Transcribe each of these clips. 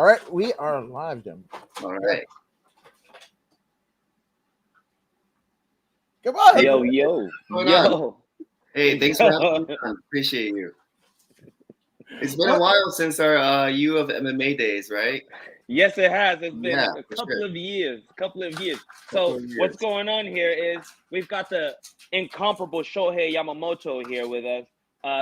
right, we are live, then. All right. Come on. Yo. Hey, thanks for having me on. Appreciate you. It's been a while since our U of MMA days, right? Yes, it has. It's been Yeah, a for couple sure. of years. Couple So of years. what's going on here is we've got the incomparable Shohei Yamamoto here with us.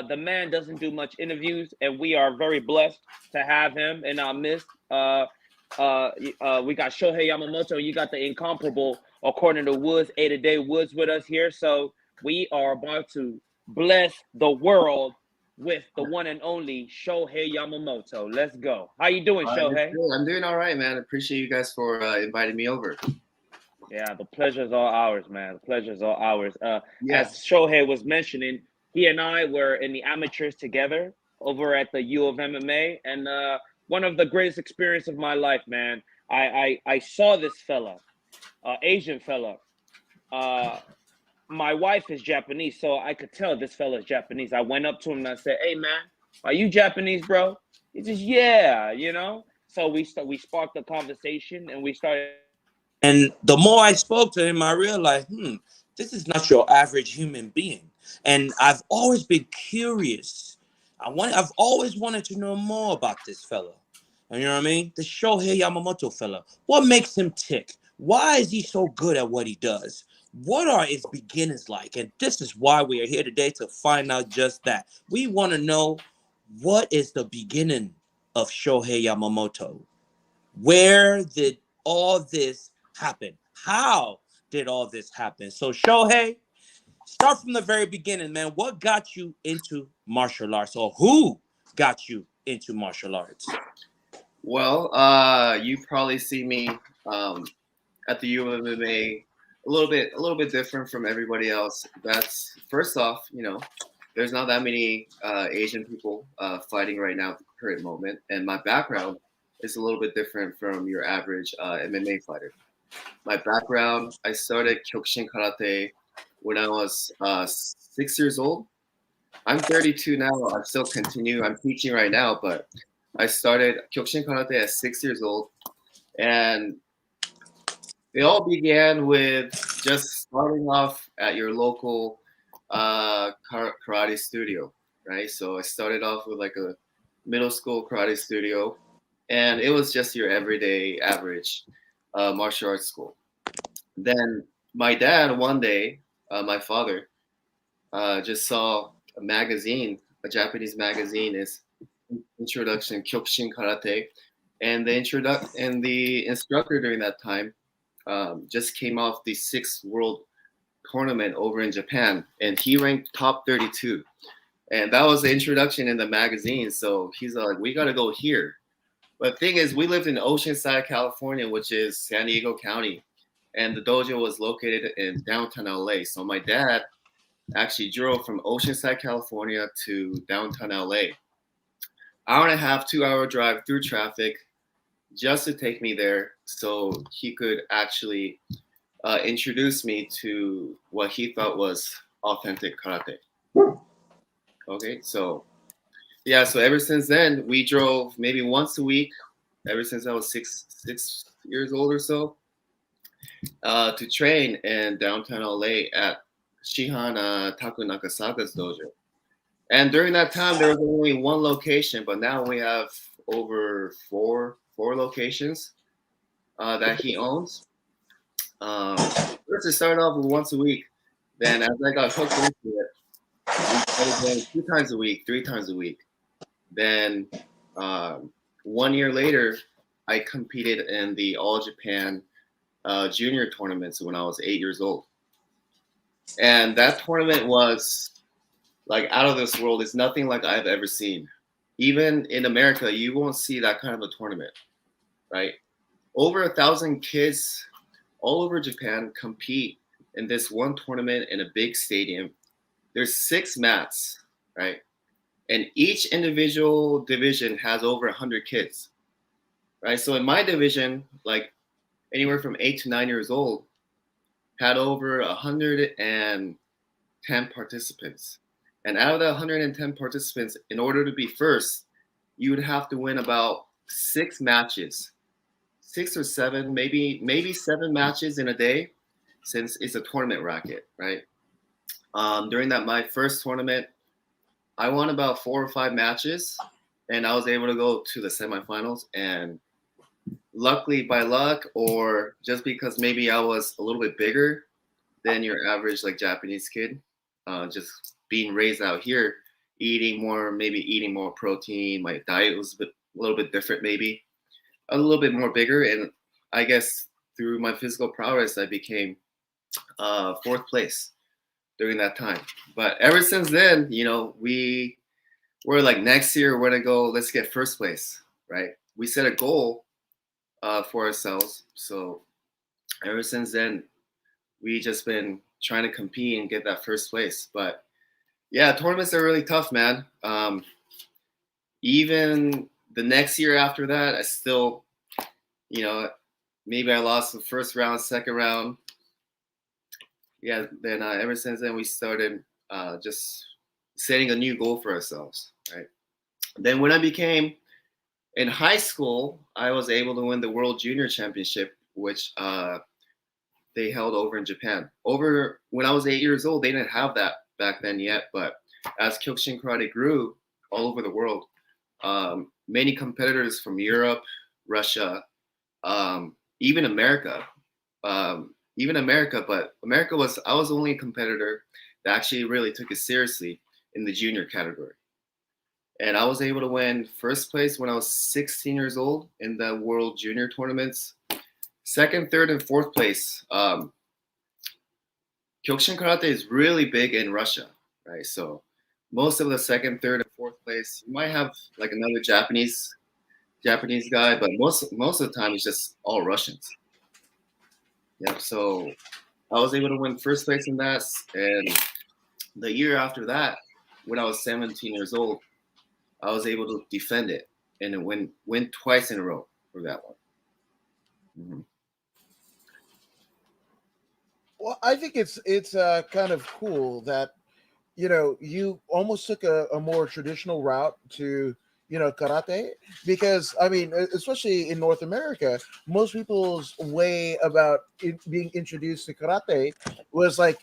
The man doesn't do much interviews, and we are very blessed to have him in our midst. We got Shohei Yamamoto. You got the incomparable, according to Woods, A-to-Day Woods with us here. So we are about to bless the world with the one and only Shohei Yamamoto. Let's go. How you doing, Shohei? I'm doing all right, man. Appreciate you guys for inviting me over. Yeah, the pleasure's all ours, man. The pleasure's all ours. Yeah. As Shohei was mentioning, he and I were in the amateurs together over at the U of MMA, and one of the greatest experiences of my life, man. I saw this fella, Asian fella. My wife is Japanese, so I could tell this fella is Japanese. I went up to him and I said, "Hey, man, are you Japanese, bro?" He says, "Yeah, you know." So we sparked a conversation, and we started. And the more I spoke to him, I realized, this is not your average human being. And I've always been curious. I've always wanted to know more about this fella. And you know what I mean? The Shohei Yamamoto fella. What makes him tick? Why is he so good at what he does? What are his beginnings like? And this is why we are here today, to find out just that. We want to know, what is the beginning of Shohei Yamamoto? Where did all this happen? How did all this happen? So Shohei, start from the very beginning, man. What got you into martial arts, or who got you into martial arts? Well, you probably see me at the U of MMA a little bit different from everybody else. That's first off, there's not that many Asian people fighting right now at the current moment, and my background is a little bit different from your average MMA fighter. My background, I started Kyokushin Karate when I was 6 years old. I'm 32 now. I still continue. I'm teaching right now, but I started Kyokushin Karate at 6 years old, and it all began with just starting off at your local karate studio, right? So I started off with like a middle school karate studio, and it was just your everyday average martial arts school. Then my dad one day, my father, just saw a magazine, a Japanese magazine, is Introduction Kyokushin Karate, and the instructor during that time just came off the 6th world tournament over in Japan, and he ranked top 32. And that was the introduction in the magazine. So he's like, we got to go here. But the thing is, we lived in Oceanside, California, which is San Diego County. And the dojo was located in downtown LA. So my dad actually drove from Oceanside, California to downtown LA. Hour and a half, 2-hour drive through traffic just to take me there so he could actually introduce me to what he thought was authentic karate. Okay, so ever since then, we drove maybe once a week, ever since I was six years old or so, to train in downtown LA at Shihan Taku Nakasaga's dojo. And during that time, there was only one location, but now we have over four locations that he owns. First, it started off with once a week. Then, as I got hooked into it, we started going 2 times a week, 3 times a week. Then, 1 year later, I competed in the All Japan junior tournaments when I was 8 years old. And that tournament was like out of this world. It's nothing like I've ever seen. Even in America, you won't see that kind of a tournament, right? Over 1,000 kids all over Japan compete in this one tournament in a big stadium. There's 6 mats, right? And each individual division has over 100 kids, right? So in my division, like anywhere from 8 to 9 years old, had over 110 participants. And out of the 110 participants, in order to be first, you would have to win about 6 matches, 6 or 7, maybe 7 matches in a day, since it's a tournament racket, right? During my first tournament, I won about 4 or 5 matches, and I was able to go to the semifinals. And luckily, by luck, or just because maybe I was a little bit bigger than your average like Japanese kid, just being raised out here, eating more protein. My diet was a little bit different, maybe a little bit more bigger, and I guess through my physical prowess, I became 4th place during that time. But ever since then, we're like, next year we're gonna go. Let's get 1st place, right? We set a goal for ourselves. So ever since then, we just been trying to compete and get that 1st place. But yeah, tournaments are really tough, man. Even the next year after that, I still, maybe I lost the 1st round, 2nd round. Yeah, then ever since then, we started just setting a new goal for ourselves, right? Then when I became in high school, I was able to win the World Junior Championship, which they held over in Japan. Over when I was 8 years old, they didn't have that back then yet. But as Kyokushin karate grew all over the world, many competitors from Europe, Russia, even America, but I was only a competitor that actually really took it seriously in the junior category. And I was able to win 1st place when I was 16 years old in the World Junior tournaments. 2nd, 3rd, and 4th place. Kyokushin karate is really big in Russia, right? So most of the 2nd, 3rd, and 4th place, you might have like another Japanese guy, but most of the time it's just all Russians. Yeah. So I was able to win 1st place in that, and the year after that, when I was 17 years old, I was able to defend it and win twice in a row for that one. Mm-hmm. Well, I think it's kind of cool that you almost took a more traditional route to karate, because I mean, especially in North America, most people's way about being introduced to karate was like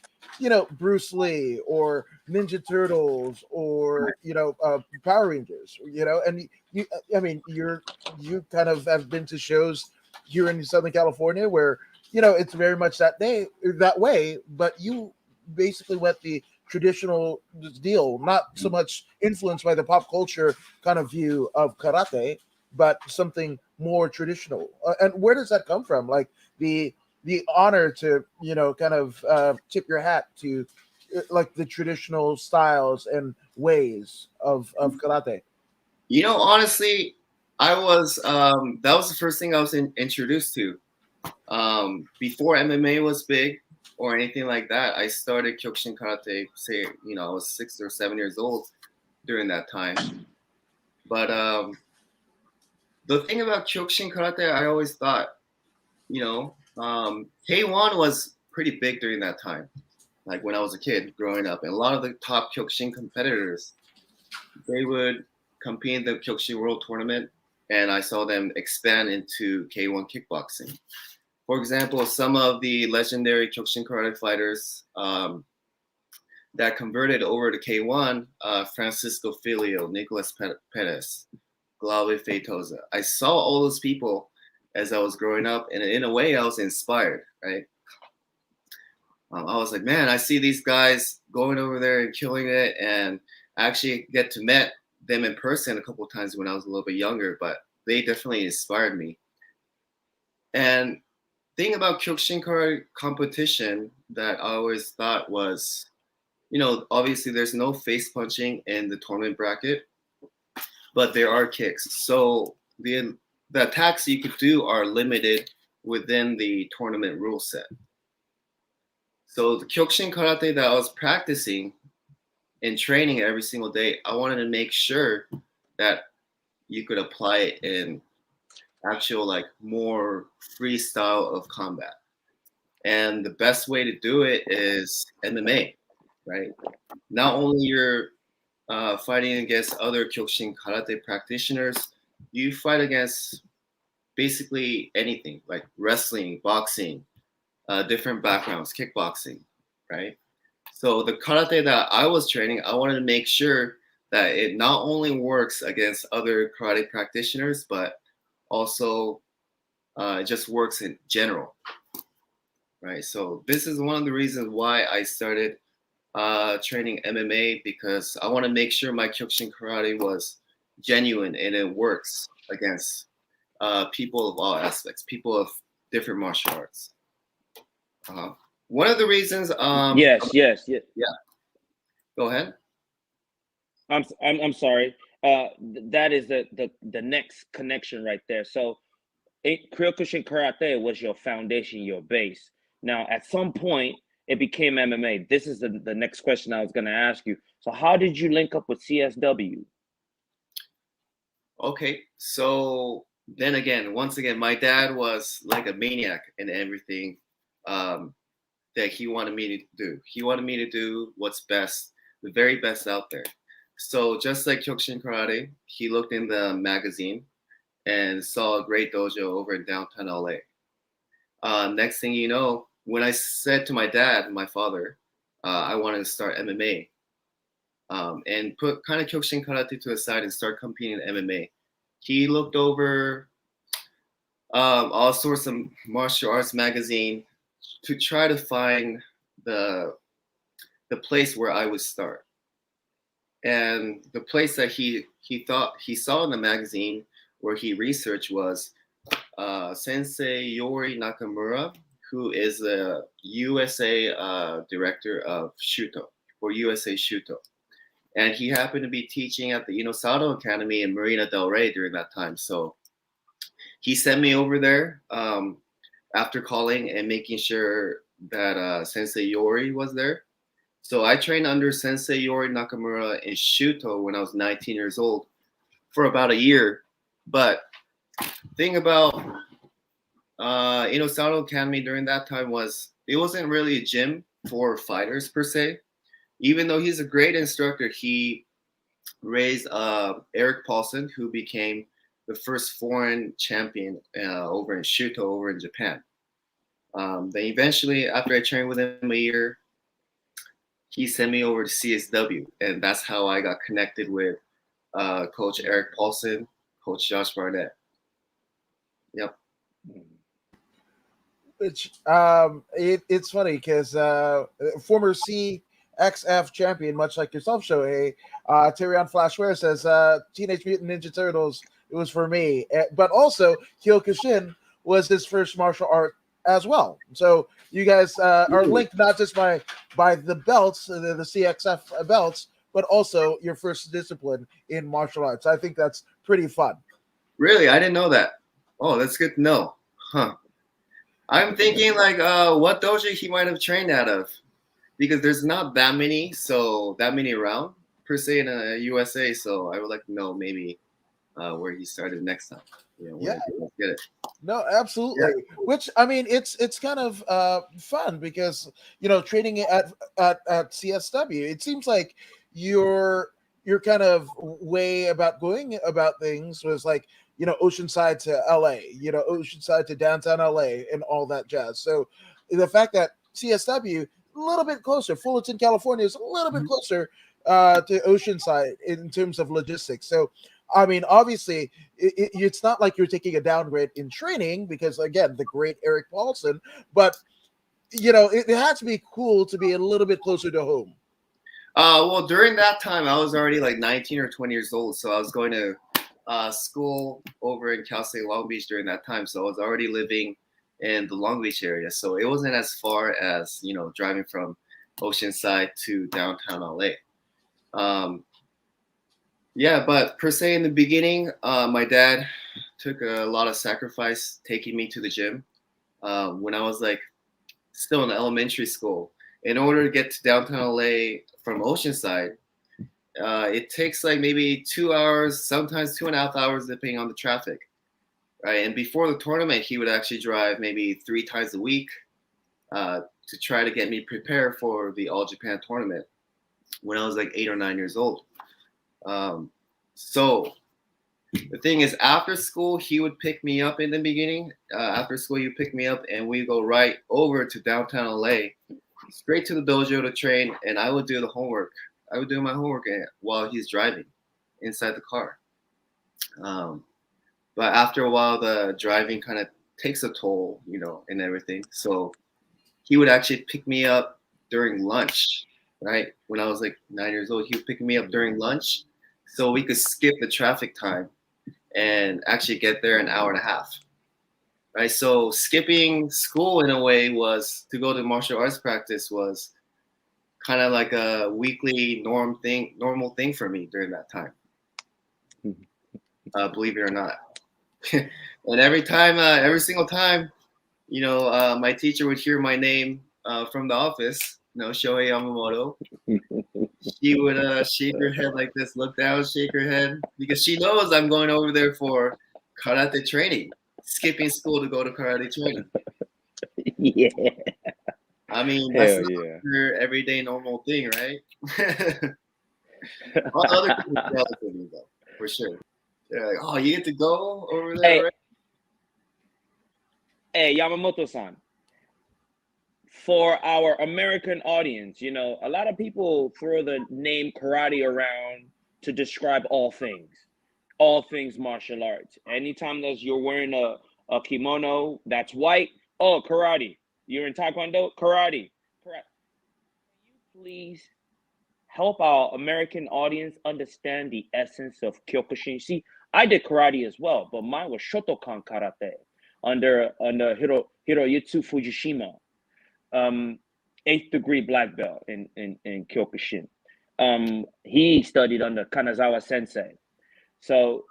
Bruce Lee or Ninja Turtles or Power Rangers, and I mean, you kind of have been to shows here in Southern California where it's very much that way, but you basically went the traditional deal, not so much influenced by the pop culture kind of view of karate, but something more traditional. And where does that come from? Like the honor to kind of tip your hat to like the traditional styles and ways of karate. Honestly, I was that was the first thing I was introduced to. Before MMA was big or anything like that, I started Kyokushin karate. Say, I was 6 or 7 years old during that time. But the thing about Kyokushin karate, I always thought, K1 was pretty big during that time. Like when I was a kid growing up, and a lot of the top Kyokushin competitors, they would compete in the Kyokushin World Tournament, and I saw them expand into K1 kickboxing. For example, some of the legendary Kyokushin karate fighters that converted over to K1, Francisco Filio, Nicolas Perez, Glaude Feitosa. I saw all those people as I was growing up, and in a way, I was inspired, right? I was like, man, I see these guys going over there and killing it, and I actually get to meet them in person a couple of times when I was a little bit younger, but they definitely inspired me. And thing about Kyokushin karate competition that I always thought was, obviously there's no face punching in the tournament bracket, but there are kicks. So the attacks you could do are limited within the tournament rule set. So the Kyokushin karate that I was practicing and training every single day, I wanted to make sure that you could apply it in actual like more freestyle of combat. And the best way to do it is MMA, right? Not only you're fighting against other Kyokushin karate practitioners, you fight against basically anything, like wrestling, boxing, different backgrounds, kickboxing, right? So the karate that I was training, I wanted to make sure that it not only works against other karate practitioners, but also it just works in general, right? So this is one of the reasons why I started training MMA, because I want to make sure my Kyokushin karate was genuine and it works against people of all aspects, people of different martial arts. One of the reasons, Yes, yes, yes. yeah, go ahead. I'm sorry. That is the next connection right there. So, Kyokushin Karate was your foundation, your base. Now, at some point, it became MMA. This is the next question I was going to ask you. So, how did you link up with CSW? Okay, so then again, once again, my dad was like a maniac in everything that he wanted me to do. He wanted me to do what's best, the very best out there. So just like Kyokushin Karate, he looked in the magazine and saw a great dojo over in downtown LA. Next thing you know, when I said to my dad, my father, I wanted to start MMA, and put kind of Kyokushin Karate to the side and start competing in MMA, he looked over all sorts of martial arts magazine to try to find the place where I would start. And the place that he thought he saw in the magazine where he researched was Sensei Yori Nakamura, who is the USA director of Shuto, or USA Shuto. And he happened to be teaching at the Inosato Academy in Marina del Rey during that time. So he sent me over there after calling and making sure that Sensei Yori was there. So I trained under Sensei Yori Nakamura in Shuto when I was 19 years old for about a year. But thing about Inosato Academy during that time was it wasn't really a gym for fighters per se. Even though he's a great instructor, he raised Eric Paulson, who became the first foreign champion over in Shuto over in Japan. Then eventually, after I trained with him a year, he sent me over to CSW, and that's how I got connected with Coach Eric Paulson, Coach Josh Barnett. Yep. Which it's funny because former CXF champion, much like yourself, Shohei, Tyrion Flashware says Teenage Mutant Ninja Turtles, it was for me. But also Kyokushin was his first martial art as well. So you guys are linked not just by the belts, the CXF belts, but also your first discipline in martial arts. I think that's pretty fun. Really? I didn't know that. Oh, that's good to know. Huh. I'm thinking like what dojo he might have trained out of, because there's not that many around per se in USA. So I would like to know maybe where he started next time. Yeah. Get it. No, absolutely. Yeah. Which I mean, it's kind of fun because training at CSW, it seems like your kind of way about going about things was like Oceanside to LA, Oceanside to downtown LA, and all that jazz. So the fact that CSW a little bit closer, Fullerton, California, is a little bit closer to Oceanside in terms of logistics. So I mean, obviously, it's not like you're taking a downgrade in training because, again, the great Eric Paulson, but, it has to be cool to be a little bit closer to home. Well, during that time, I was already like 19 or 20 years old. So I was going to school over in Cal State Long Beach during that time. So I was already living in the Long Beach area. So it wasn't as far as, driving from Oceanside to downtown LA. Yeah, but per se in the beginning, my dad took a lot of sacrifice taking me to the gym when I was like still in elementary school. In order to get to downtown LA from Oceanside, it takes like maybe 2 hours, sometimes 2.5 hours, depending on the traffic, right? And before the tournament, he would actually drive maybe 3 times a week to try to get me prepared for the All Japan tournament when I was like 8 or 9 years old. So the thing is, after school, he would pick me up in the beginning. After school, he would pick me up, and we go right over to downtown LA, straight to the dojo to train, and I would do the homework. I would do my homework while he's driving inside the car. But after a while, the driving kind of takes a toll, and everything. So he would actually pick me up during lunch, right? When I was like 9 years old, he would pick me up during lunch so we could skip the traffic time and actually get there an hour and a half, right? So skipping school in a way was to go to martial arts practice was kind of like a weekly normal thing for me during that time. Believe it or not. And every single time, my teacher would hear my name from the office, Shohei Yamamoto. She would shake her head like this, look down, shake her head, because she knows I'm going over there for karate training, skipping school to go to karate training. Yeah. I mean, that's her everyday normal thing, right? All other people are jealous of me, though, for sure. They're like, oh, you get to go over there, right? Hey, Yamamoto-san. For our American audience, a lot of people throw the name karate around to describe all things martial arts. Anytime that you're wearing a kimono that's white, oh, karate. You're in Taekwondo, karate. Correct. Can you please help our American audience understand the essence of Kyokushin? See, I did karate as well, but mine was Shotokan karate under Hiroyutsu Fujishima. 8th degree black belt in Kyokushin. He studied under Kanazawa Sensei. So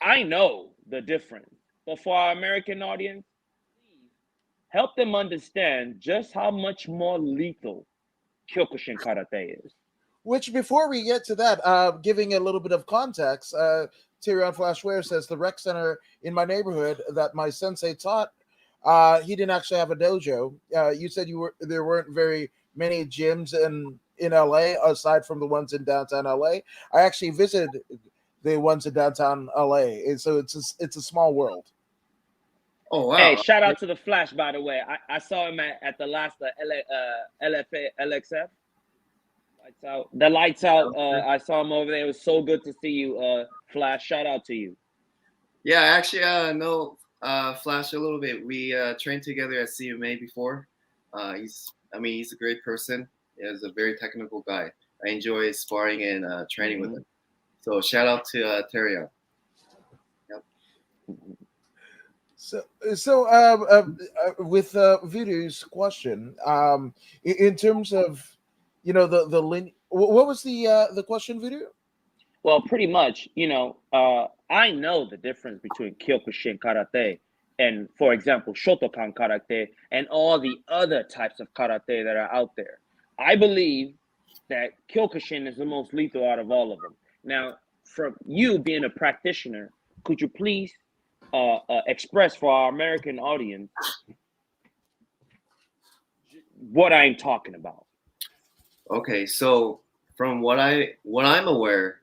I know the difference. But for our American audience, please help them understand just how much more lethal Kyokushin karate is. Which, before we get to that, giving a little bit of context, Tyrion Flashware says the rec center in my neighborhood that my sensei taught, he didn't actually have a dojo. You said there weren't very many gyms in LA aside from the ones in downtown LA. I actually visited the ones in downtown LA, and so it's a small world. Oh wow! Hey, shout out to the Flash, by the way. I saw him at the last LXF. The lights out. I saw him over there. It was so good to see you, Flash. Shout out to you. Yeah, actually, know Flash a little bit. We trained together at CMA before. He's a great person. He's a very technical guy. I enjoy sparring and training with him. So shout out to Terry. Yep. So with Voodoo's question, in terms of what was the question, Voodoo? Well, pretty much, I know the difference between Kyokushin karate and, for example, Shotokan karate and all the other types of karate that are out there. I believe that Kyokushin is the most lethal out of all of them. Now, from you being a practitioner, could you please express for our American audience what I'm talking about? Okay, so from what I'm aware,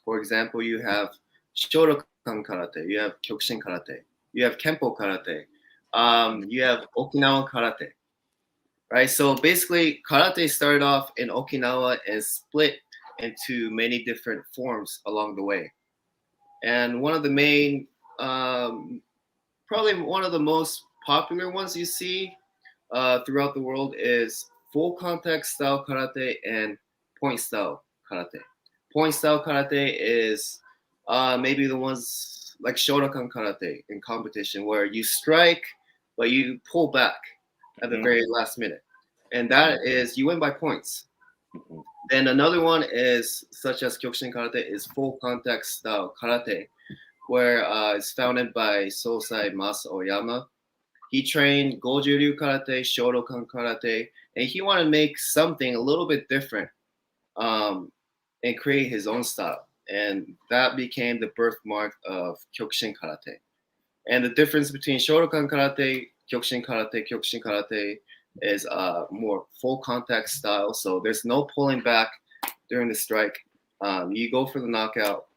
for example, you have Shotokan karate, you have Kyokushin karate, you have Kempo karate, you have Okinawa karate, right? So basically, karate started off in Okinawa and split into many different forms along the way. And one of the main, probably one of the most popular ones you see throughout the world is full contact style karate and point style karate. Point style karate is maybe the ones like Shotokan karate in competition where you strike, but you pull back at the very last minute. And that is, you win by points. Then another one is, such as Kyokushin karate, is full contact style karate, where it's founded by Sosai Masa Oyama. He trained Goju-ryu karate, Shotokan karate, and he wanted to make something a little bit different and create his own style. And that became the birthmark of Kyokushin karate. And the difference between Shotokan karate, Kyokushin karate is more full contact style. So there's no pulling back during the strike. You go for the knockout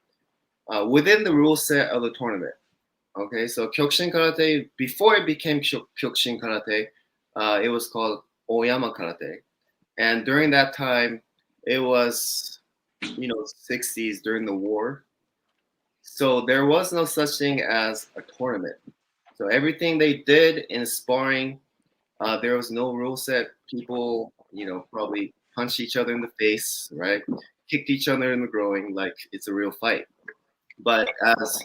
within the rule set of the tournament. Okay, so Kyokushin Karate, before it became Kyokushin Karate, it was called Oyama Karate. And during that time, it was, 60s during the war. So there was no such thing as a tournament. So everything they did in sparring, there was no rule set. People, probably punched each other in the face, right? Kicked each other in the groin like it's a real fight. But as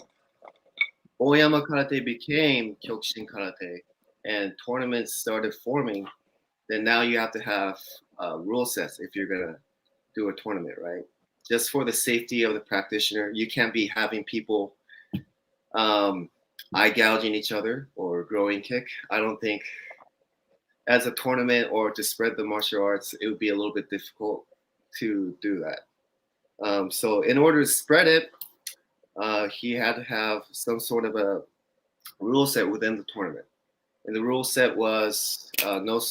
Oyama Karate became Kyokushin Karate and tournaments started forming, then now you have to have rule sets if you're going to do a tournament, right? Just for the safety of the practitioner. You can't be having people eye gouging each other or groin kick. I don't think as a tournament or to spread the martial arts, it would be a little bit difficult to do that. So in order to spread it, he had to have some sort of a rule set within the tournament. And the rule set was no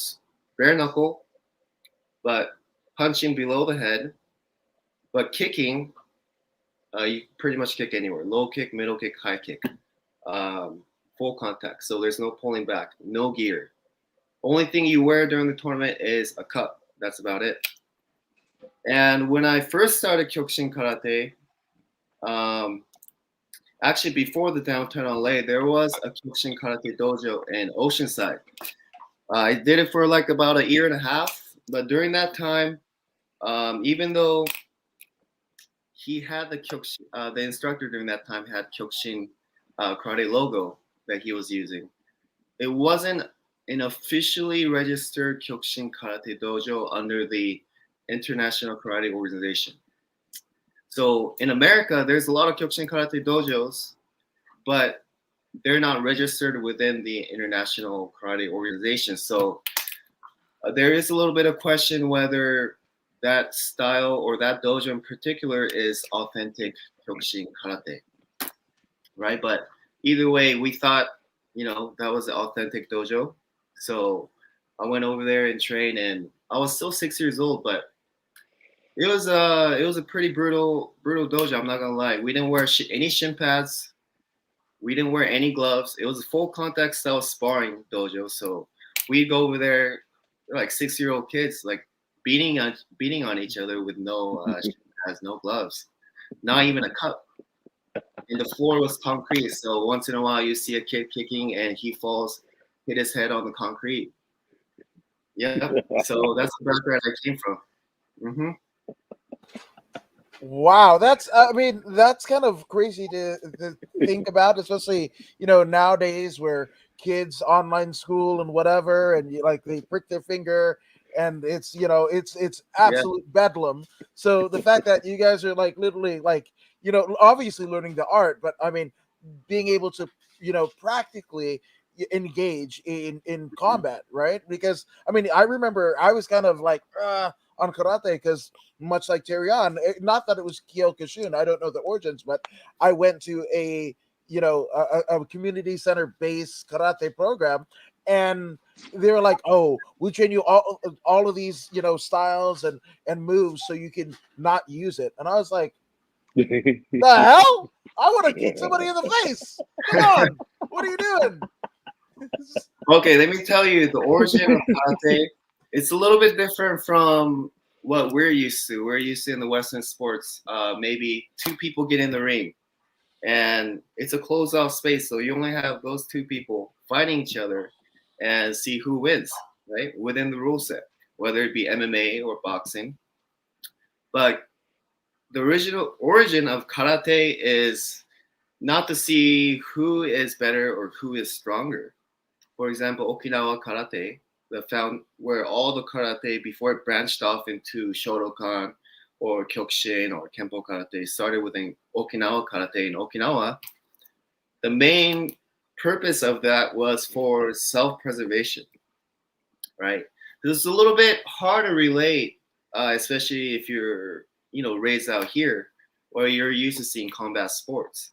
bare knuckle, but punching below the head, but kicking, you pretty much kick anywhere. Low kick, middle kick, high kick. Full contact. So there's no pulling back, no gear. Only thing you wear during the tournament is a cup. That's about it. And when I first started Kyokushin Karate, actually before the downtown LA, there was a Kyokushin Karate dojo in Oceanside. I did it for like about a year and a half. But during that time, even though he had the instructor during that time had Kyokushin Karate logo that he was using, it wasn't an officially registered Kyokushin Karate dojo under the International Karate Organization. So in America, there's a lot of Kyokushin Karate dojos, but they're not registered within the International Karate Organization. So there is a little bit of question whether that style or that dojo in particular is authentic Kyokushin Karate, right? But either way, we thought, that was the authentic dojo. So I went over there and trained, and I was still 6 years old, but it was a pretty brutal dojo. I'm not gonna lie. We didn't wear any shin pads. We didn't wear any gloves. It was a full contact style sparring dojo. So we'd go over there, like 6-year-old kids, like beating on each other with no shin pads, no gloves, not even a cup. And the floor was concrete. So once in a while, you see a kid kicking, and he falls, hit his head on the concrete. Yeah. So that's the background I came from. Mm-hmm. Wow, that's kind of crazy to think about, especially nowadays where kids online school and whatever, and they prick their finger, and it's absolute bedlam. So the fact that you guys are literally obviously learning the art, but being able to practically engage in combat, right? Because I remember I was kind of on karate because much like Terion, not that it was Kyokushin, I don't know the origins, but I went to a community center based karate program, and they were like, "Oh, we train you all of these styles and moves so you can not use it." And I was like, "The hell! I want to kick somebody in the face! Come on, what are you doing?" Okay, let me tell you the origin of karate. It's a little bit different from what we're used to. We're used to in the Western sports, maybe two people get in the ring, and it's a closed-off space, so you only have those two people fighting each other and see who wins, right? Within the rule set, whether it be MMA or boxing. But the original origin of karate is not to see who is better or who is stronger. For example, Okinawa karate, where all the karate before it branched off into Shotokan or Kyokushin or Kempo karate started within Okinawa karate in Okinawa. The main purpose of that was for self-preservation, right? This is a little bit hard to relate, especially if you're raised out here or you're used to seeing combat sports,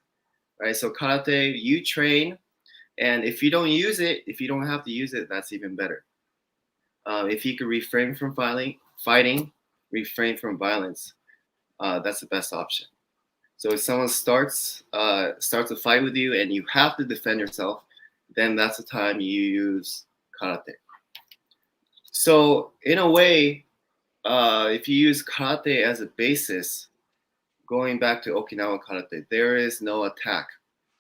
right? So karate, you train, and if you don't use it, if you don't have to use it, that's even better. If you could refrain from fighting, refrain from violence. that's the best option. So if someone starts a fight with you and you have to defend yourself, then that's the time you use karate. So in a way, if you use karate as a basis, going back to Okinawa karate, there is no attack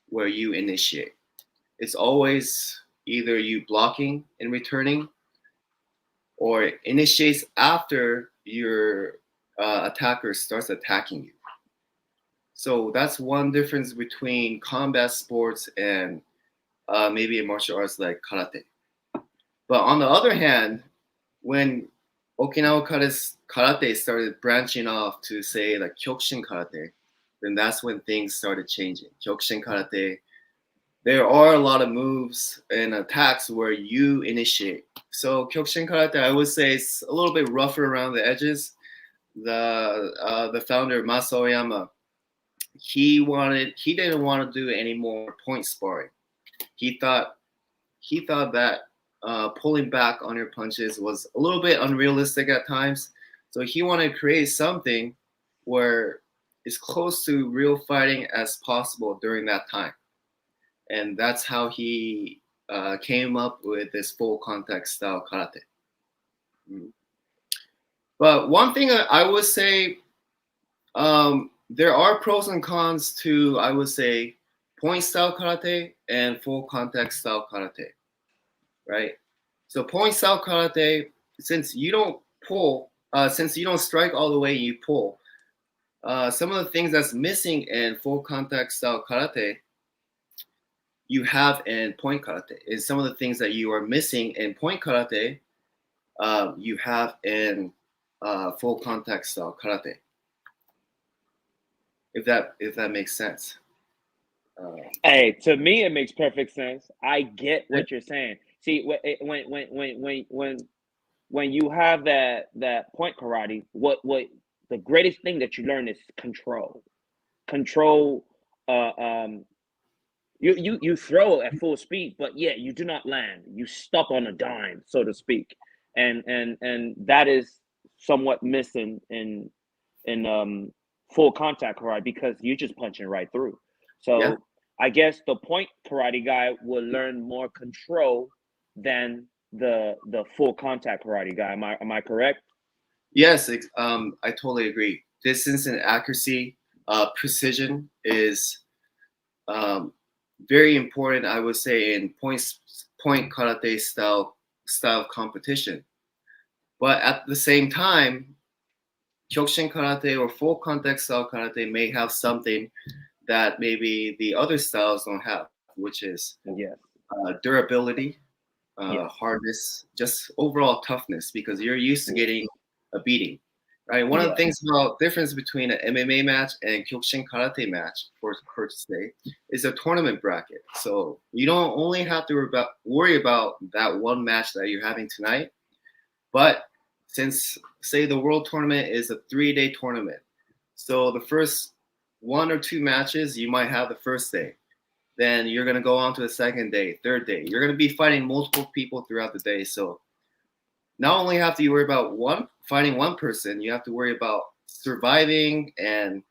where you initiate. It's always either you blocking and returning, or initiates after your attacker starts attacking you. So that's one difference between combat sports and maybe a martial arts like karate. But on the other hand, when Okinawa karate started branching off to say like Kyokushin karate, then that's when things started changing. Kyokushin karate, there are a lot of moves and attacks where you initiate. So Kyokushin karate, I would say, it's a little bit rougher around the edges. The founder Masao Oyama, he didn't want to do any more point sparring. He thought that pulling back on your punches was a little bit unrealistic at times. So he wanted to create something where it's close to real fighting as possible during that time. And that's how he came up with this full contact style karate. But one thing I would say, there are pros and cons to, I would say, point style karate and full contact style karate, right? So point style karate, since you don't pull, since you don't strike all the way, you pull. Some of the things that's missing in full contact style karate, you have in point karate. And some of the things that you are missing in point karate, you have in full contact style karate. If that makes sense. Hey, to me, it makes perfect sense. I get what you're saying. See, when you have that point karate, what the greatest thing that you learn is control. Control. You throw at full speed, but yeah, you do not land. You stop on a dime, so to speak, and that is somewhat missing in full contact karate because you're just punching right through. So Yeah. I guess the point karate guy will learn more control than the full contact karate guy. Am I correct? Yes, I totally agree. Distance and accuracy, precision is very important, I would say, in point karate style of competition. But at the same time, Kyokushin karate or full contact style karate may have something that maybe the other styles don't have, which is durability, hardness, just overall toughness, because you're used to getting a beating, right? One of the things about difference between an MMA match and Kyokushin karate match, for her to say, is a tournament bracket. So you don't only have to worry about that one match that you're having tonight, but since, say, the world tournament is a 3-day tournament, so the first 1 or 2 matches you might have the first day. Then you're going to go on to the second day, third day. You're going to be fighting multiple people throughout the day. So not only have to worry about fighting one person, you have to worry about surviving and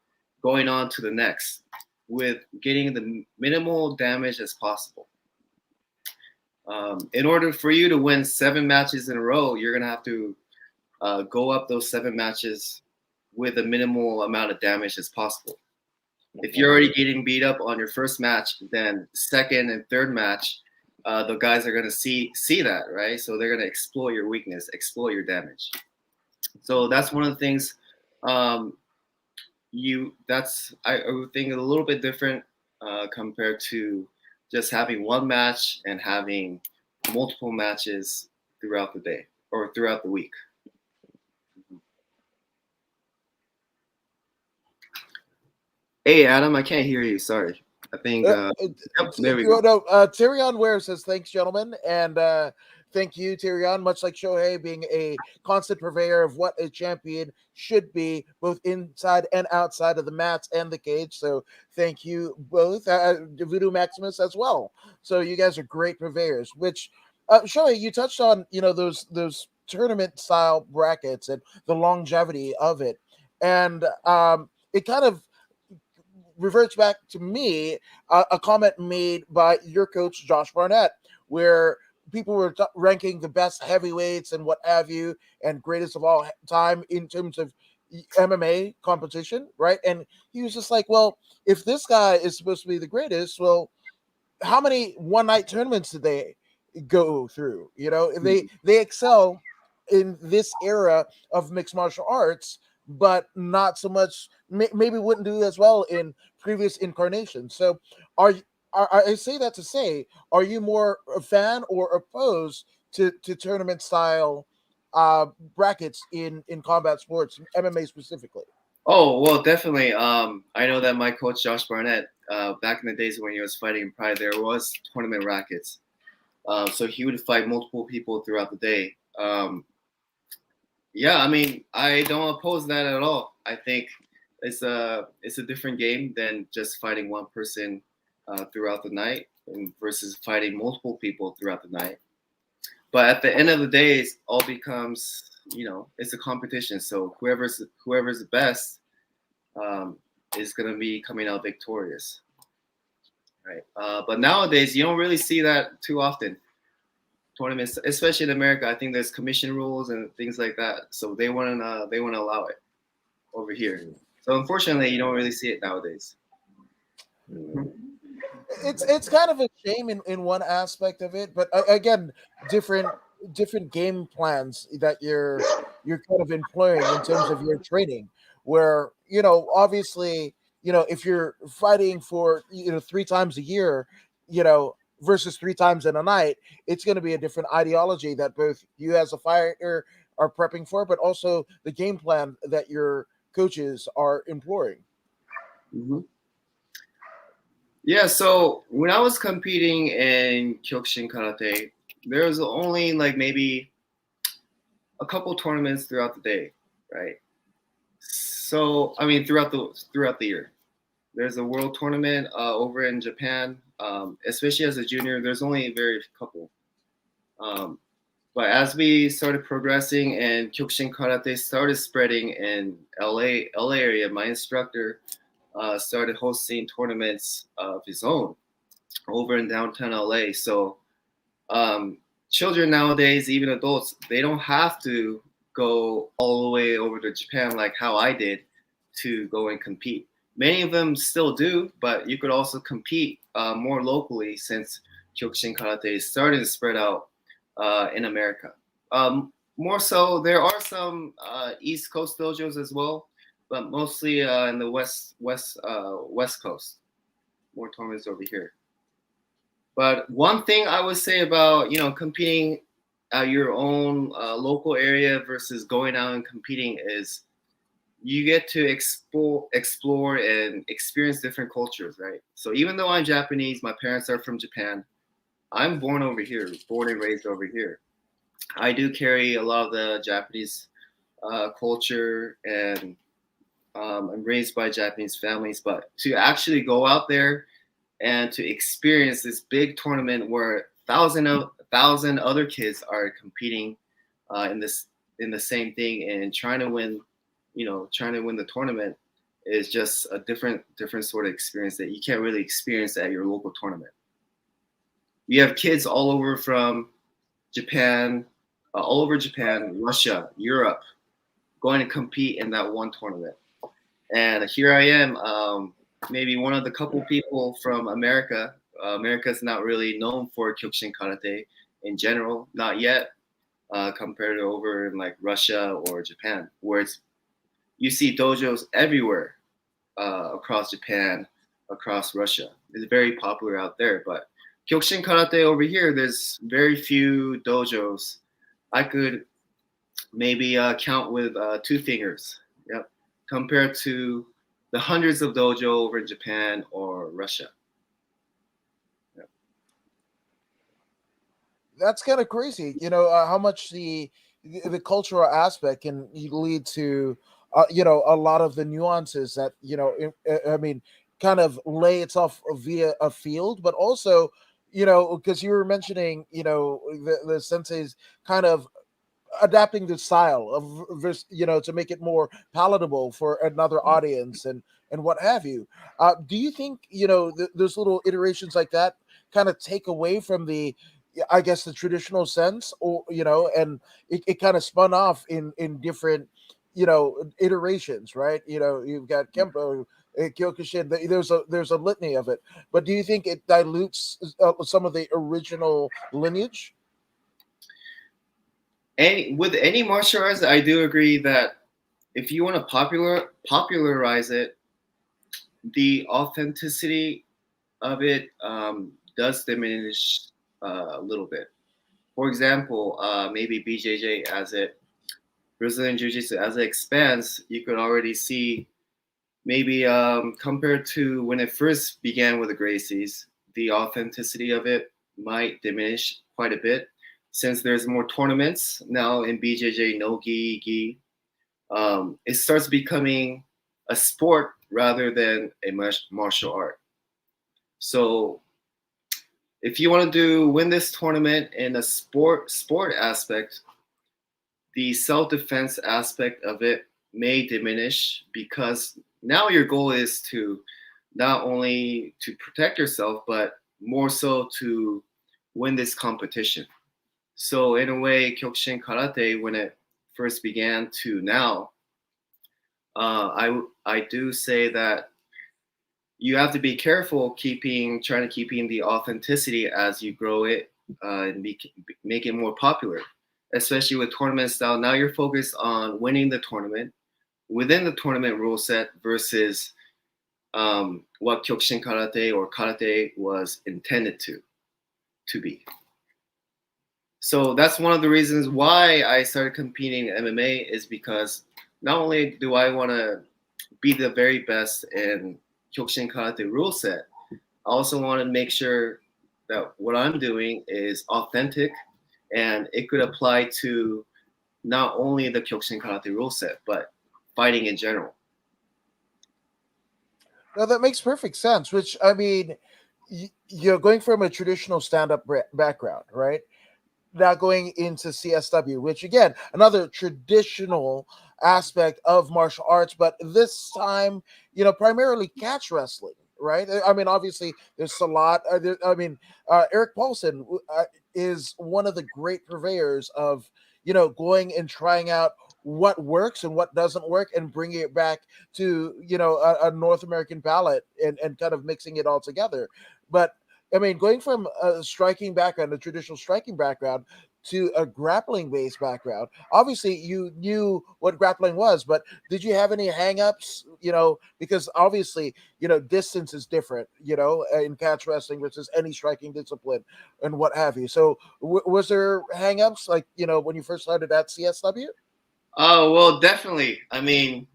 going on to the next with getting the minimal damage as possible. In order for you to win 7 matches in a row, you're going to have to go up those 7 matches with a minimal amount of damage as possible. If you're already getting beat up on your first match, then second and third match, the guys are going to see that, right? So they're going to exploit your weakness, exploit your damage. So that's one of the things I would think a little bit different compared to just having one match and having multiple matches throughout the day or throughout the week. Hey, Adam, I can't hear you. Sorry. I think there we go. No, Tyrion Ware says thanks, gentlemen, and thank you, Tyrion. Much like Shohei being a constant purveyor of what a champion should be, both inside and outside of the mats and the cage. So thank you both, Voodoo Maximus as well. So you guys are great purveyors. Which Shohei, you touched on, those tournament style brackets and the longevity of it. And it kind of reverts back to me a comment made by your coach Josh Barnett, where people were ranking the best heavyweights and what have you, and greatest of all time in terms of MMA competition, right? And he was just like, well, if this guy is supposed to be the greatest, well, how many one night tournaments did they go through? You know, they excel in this era of mixed martial arts, but not so much. Maybe wouldn't do as well in previous incarnations. So, are I say that to say, are you more a fan or opposed to tournament style brackets in combat sports, MMA specifically? Oh, well, definitely. I know that my coach Josh Barnett, back in the days when he was fighting in Pride, there was tournament rackets. So he would fight multiple people throughout the day. Yeah, I mean, I don't oppose that at all. I think it's a different game than just fighting one person throughout the night and versus fighting multiple people throughout the night. But at the end of the day, it all becomes, it's a competition. So whoever's the best is going to be coming out victorious, right? But nowadays, you don't really see that too often. Tournaments, especially in America, I think there's commission rules and things like that. So they want to allow it over here. So unfortunately, you don't really see it nowadays. It's kind of a shame in one aspect of it, but again, different game plans that you're kind of employing in terms of your training, where obviously if you're fighting for 3 times a year, versus 3 times in a night, it's going to be a different ideology that both you as a fighter are prepping for, but also the game plan that your coaches are employing. Mm-hmm. Yeah, so when I was competing in Kyokushin Karate, there was only like maybe a couple tournaments throughout the day, right? So I mean throughout the year, there's a world tournament over in Japan. Especially as a junior, there's only a very couple. But as we started progressing and Kyokushin Karate started spreading in LA area, my instructor started hosting tournaments of his own over in downtown LA. So children nowadays, even adults, they don't have to go all the way over to Japan like how I did to go and compete. Many of them still do, but you could also compete more locally since Kyokushin Karate is starting to spread out in America. More so, there are some East Coast dojos as well, but mostly in the West Coast. More tournaments over here. But one thing I would say about competing at your own local area versus going out and competing is you get to explore and experience different cultures, right? So even though I'm Japanese, my parents are from Japan. I'm born over here, born and raised over here. I do carry a lot of the Japanese culture, and I'm raised by Japanese families. But to actually go out there and to experience this big tournament where thousand other kids are competing in the same thing and trying to win the tournament is just a different sort of experience that you can't really experience at your local tournament. You have kids all over from Japan, Russia, Europe, going to compete in that one tournament. And here I am, maybe one of the couple people from America. America's not really known for Kyokushin Karate in general, not yet, compared to over in like Russia or Japan, where you see dojos everywhere across Japan, across Russia. It's very popular out there. But Kyokushin Karate over here, there's very few dojos. I could maybe count with 2 fingers. Yep, compared to the hundreds of dojo over in Japan or Russia. Yep. That's kind of crazy. How much the cultural aspect can lead to a lot of the nuances that I mean, kind of lay itself via a field, but also because you were mentioning the sensei's kind of adapting the style of this, to make it more palatable for another audience and what have you. Do you think those little iterations like that kind of take away from the, I guess, the traditional sense, or and it kind of spun off in different iterations, right? You've got Kempo, Kyokushin. There's a litany of it, but do you think it dilutes some of the original lineage? With any martial arts, I do agree that if you want to popularize it, the authenticity of it does diminish a little bit. For example, maybe BJJ Brazilian Jiu-Jitsu, as it expands, you could already see maybe compared to when it first began with the Gracies, the authenticity of it might diminish quite a bit. Since there's more tournaments now in BJJ, no gi, it starts becoming a sport rather than a martial art. So if you want to win this tournament in a sport aspect, the self-defense aspect of it may diminish, because now your goal is to not only to protect yourself, but more so to win this competition. So in a way, Kyokushin Karate, when it first began to now, I do say that you have to be careful trying to keeping the authenticity as you grow it and make it more popular, especially with tournament style. Now you're focused on winning the tournament within the tournament rule set versus what Kyokushin Karate or Karate was intended to be. So that's one of the reasons why I started competing in MMA, is because not only do I want to be the very best in Kyokushin Karate rule set, I also want to make sure that what I'm doing is authentic and it could apply to not only the Kyokushin Karate rule set, but fighting in general. Now that makes perfect sense. Which, I mean, you're going from a traditional stand-up background, right? Now going into CSW, which again, another traditional aspect of martial arts, but this time, primarily catch wrestling, right? I mean, obviously, there's a lot. Eric Paulson is one of the great purveyors of, going and trying out what works and what doesn't work and bringing it back to, a North American palette and kind of mixing it all together. But I mean, going from a striking background, a traditional striking background, to a grappling based background. Obviously, you knew what grappling was, but did you have any hangups? Because obviously, distance is different, in catch wrestling versus any striking discipline and what have you. So, was there hangups like, when you first started at CSW? Oh, well, definitely. I mean,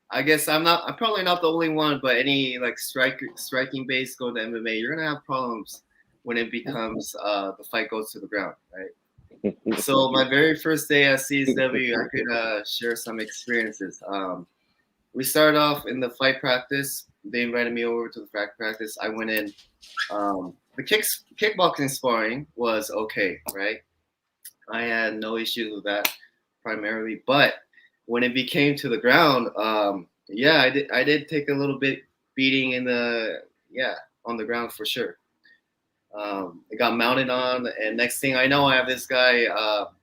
I guess I'm probably not the only one, but any like striking base go to MMA, you're gonna have problems when it becomes the fight goes to the ground, right? So my very first day at CSW, I could share some experiences. We started off in the fight practice. They invited me over to the fight practice. I went in. The kickboxing sparring was okay, right? I had no issues with that primarily, but when it became to the ground, yeah, I did take a little bit beating on the ground for sure. It got mounted on, and next thing I know, I have this guy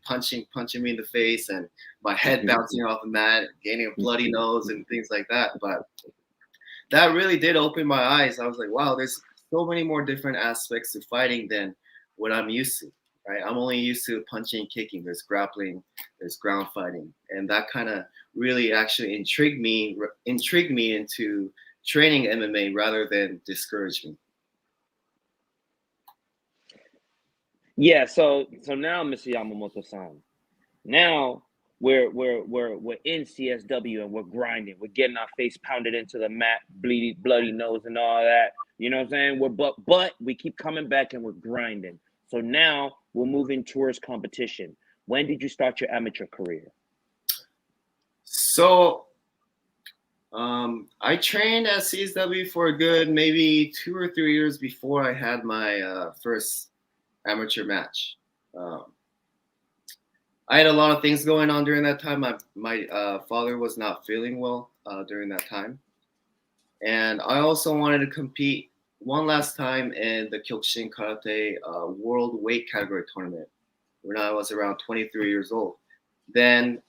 punching me in the face, and my head bouncing off the mat, getting a bloody nose, and things like that. But that really did open my eyes. I was like, wow, there's so many more different aspects to fighting than what I'm used to. Right? I'm only used to punching and kicking. There's grappling, there's ground fighting, and that kind of really actually intrigued me into training MMA rather than discourage me. Yeah, so now, Mr. Yamamoto-san, now we're in CSW and we're grinding. We're getting our face pounded into the mat, bloody nose and all that. You know what I'm saying? But we keep coming back and we're grinding. So now we're moving towards competition. When did you start your amateur career? So I trained at CSW for a good maybe 2 or 3 years before I had my first amateur match. I had a lot of things going on during that time. My father was not feeling well during that time, and I also wanted to compete one last time in the Kyokushin Karate World Weight Category tournament when I was around 23 years old. Then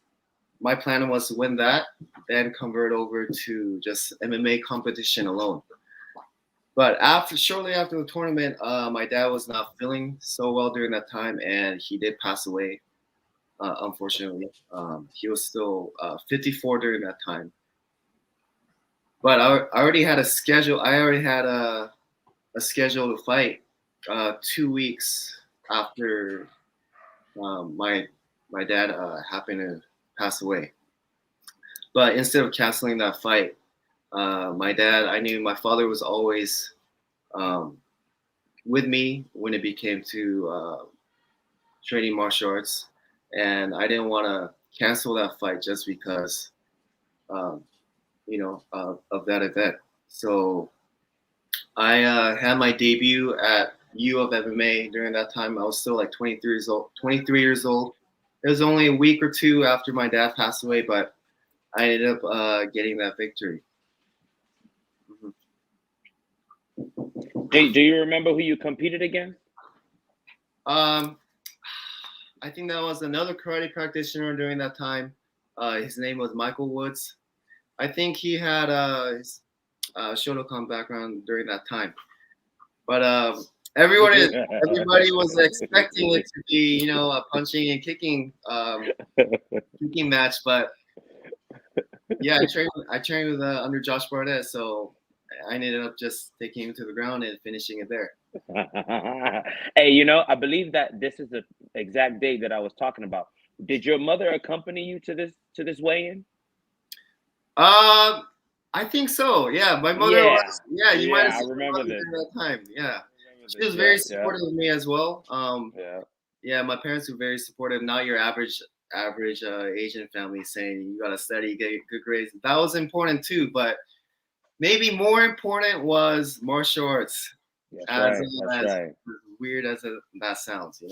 my plan was to win that, then convert over to just MMA competition alone. But shortly after the tournament, my dad was not feeling so well during that time, and he did pass away. Unfortunately, he was still 54 during that time. But I already had a schedule. I already had a schedule to fight 2 weeks after my dad happened to pass away. But instead of canceling that fight, I knew my father was always with me when it became to training martial arts, and I didn't want to cancel that fight just because, of that event. So I had my debut at U of MMA during that time. I was still like 23 years old. 23 years old. It was only a week or two after my dad passed away, but I ended up getting that victory. Do you remember who you competed against? I think that was another karate practitioner during that time. His name was Michael Woods. I think he had his Shotokan background during that time. But everybody was expecting it to be, a punching and kicking match. But yeah, I trained with under Josh Barnett, so I ended up just taking him to the ground and finishing it there. Hey, I believe that this is the exact day that I was talking about. Did your mother accompany you to this weigh-in? I think so. Yeah, my mother was. Yeah, you might have I seen remember this during that time. Yeah, she was very supportive of me as well. Yeah, my parents were very supportive. Not your average Asian family saying you gotta study, get good grades. That was important too, but maybe more important was martial arts. That's right. As weird as that sounds,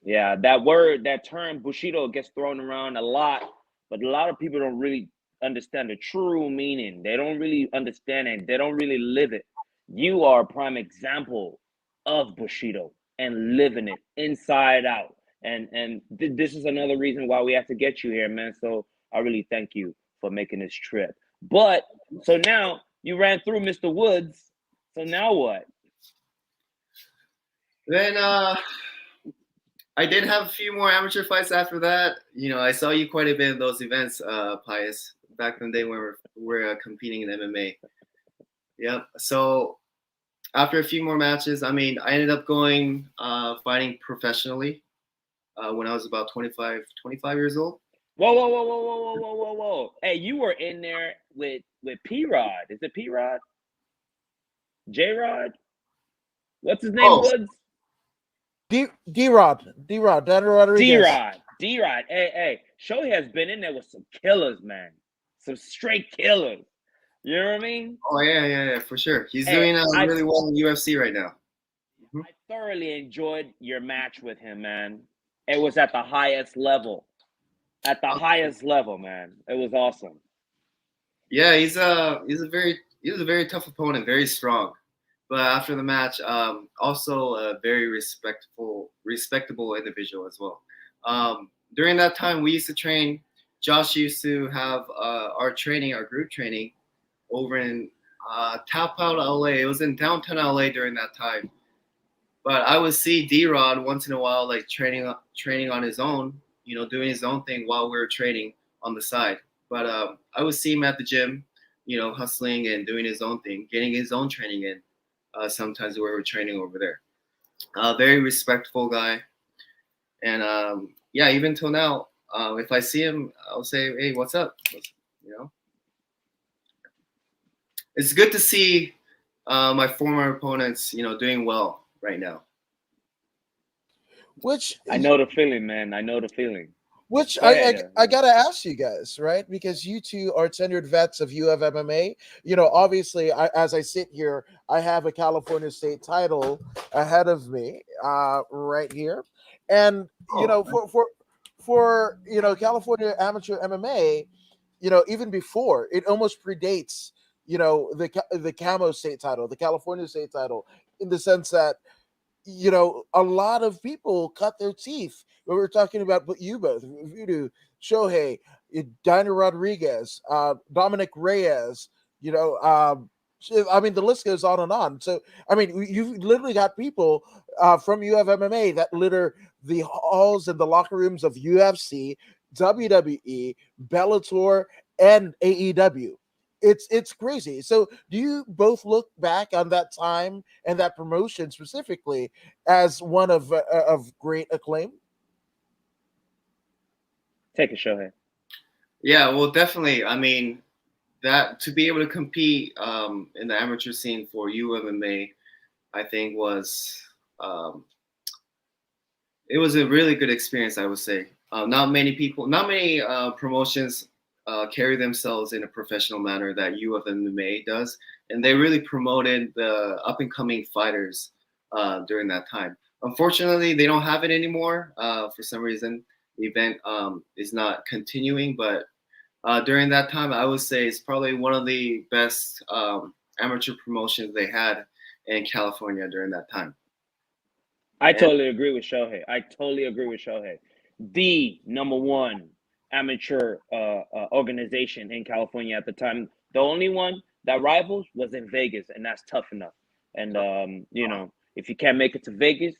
Yeah, that term Bushido gets thrown around a lot, but a lot of people don't really understand the true meaning. They don't really understand it. They don't really live it. You are a prime example of Bushido and living it inside out. And this is another reason why we have to get you here, man. So I really thank you for making this trip. But so now you ran through Mr. Woods. So now what? Then I did have a few more amateur fights after that. I saw you quite a bit in those events, Pius, back in the day when we were competing in MMA. Yep. So after a few more matches, I ended up going fighting professionally when I was about 25 years old. Whoa. Hey, you were in there with P-Rod. Is it P-Rod? J-Rod? What's his name, Woods? D-Rod. Dan Rodriguez. D-Rod. Hey. Shohei has been in there with some killers, man. Some straight killers. You know what I mean? Oh, yeah, for sure. He's doing really well in UFC right now. I thoroughly enjoyed your match with him, man. It was at the highest level. At the highest level, man. It was awesome. Yeah, he was a very tough opponent, very strong. But after the match, also a very respectable individual as well. During that time, we used to train. Josh used to have our group training, over in Tap Out, LA. It was in downtown LA during that time. But I would see D-Rod once in a while, like training on his own, doing his own thing while we were training on the side. But I would see him at the gym, hustling and doing his own thing, getting his own training in. Sometimes we were training over there. Very respectful guy. And even till now, if I see him, I'll say, "Hey, what's up?" It's good to see my former opponents, doing well right now. Which I know the feeling, man. I know the feeling. Which I gotta ask you guys, right? Because you two are tenured vets of U of MMA. Obviously, as I sit here, I have a California state title ahead of me, right here, and for California amateur MMA, even before it almost predates the Camo state title, the California state title, in the sense that a lot of people cut their teeth when we're talking about you both, Voodoo, Shohei, Dino Rodriguez, Dominic Reyes, I mean, the list goes on and on. So, I mean, you've literally got people from UFMMA that litter the halls and the locker rooms of UFC, WWE, Bellator, and AEW. It's crazy. So, do you both look back on that time and that promotion specifically as one of great acclaim? Take it, Shohei. Yeah, well, definitely. I mean, that to be able to compete in the amateur scene for UMMA, I think it was a really good experience. I would say not many promotions carry themselves in a professional manner that UFMMA does, and they really promoted the up and coming fighters during that time. Unfortunately, they don't have it anymore for some reason. The event is not continuing, but during that time, I would say it's probably one of the best amateur promotions they had in California during that time. I totally agree with Shohei. The number one amateur organization in California at the time. The only one that rivals was in Vegas, and that's tough enough. And if you can't make it to Vegas,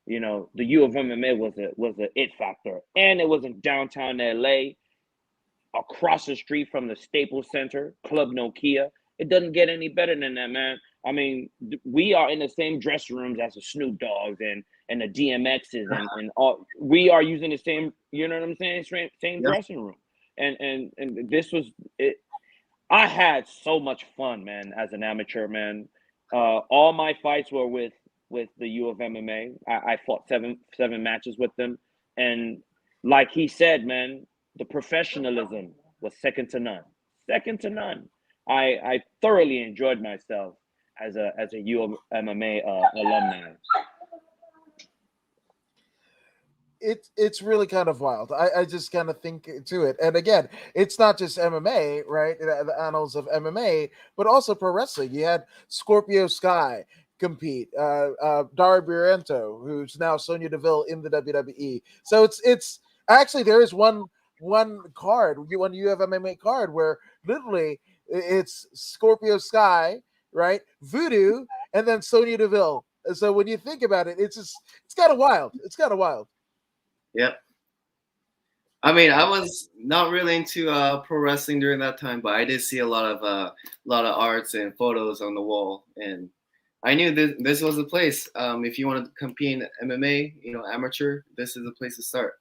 the U of MMA was a it factor, and it was in downtown LA, across the street from the Staples Center, Club Nokia. It doesn't get any better than that, man. I mean, we are in the same dressing rooms as the Snoop Dogs and the DMXs and all. We are using the same, you know what I'm saying? Same dressing room. And this was it. I had so much fun, man, as an amateur, man. All my fights were with the U of MMA. I fought seven matches with them. And like he said, man, the professionalism was second to none. Second to none. I thoroughly enjoyed myself as a U of MMA alumni. It's really kind of wild. I just kind of think to it. And again, it's not just MMA, right? The annals of MMA, but also pro wrestling. You had Scorpio Sky compete, Dari Briento, who's now Sonya Deville in the WWE. So it's actually there is one card, one UFMMA card where literally it's Scorpio Sky, right? Voodoo, and then Sonya Deville. So when you think about it, it's kind of wild. It's kind of wild. Yep. I mean, I was not really into pro wrestling during that time, but I did see a lot of arts and photos on the wall, and I knew this was the place. If you wanted to compete in MMA, amateur, this is the place to start.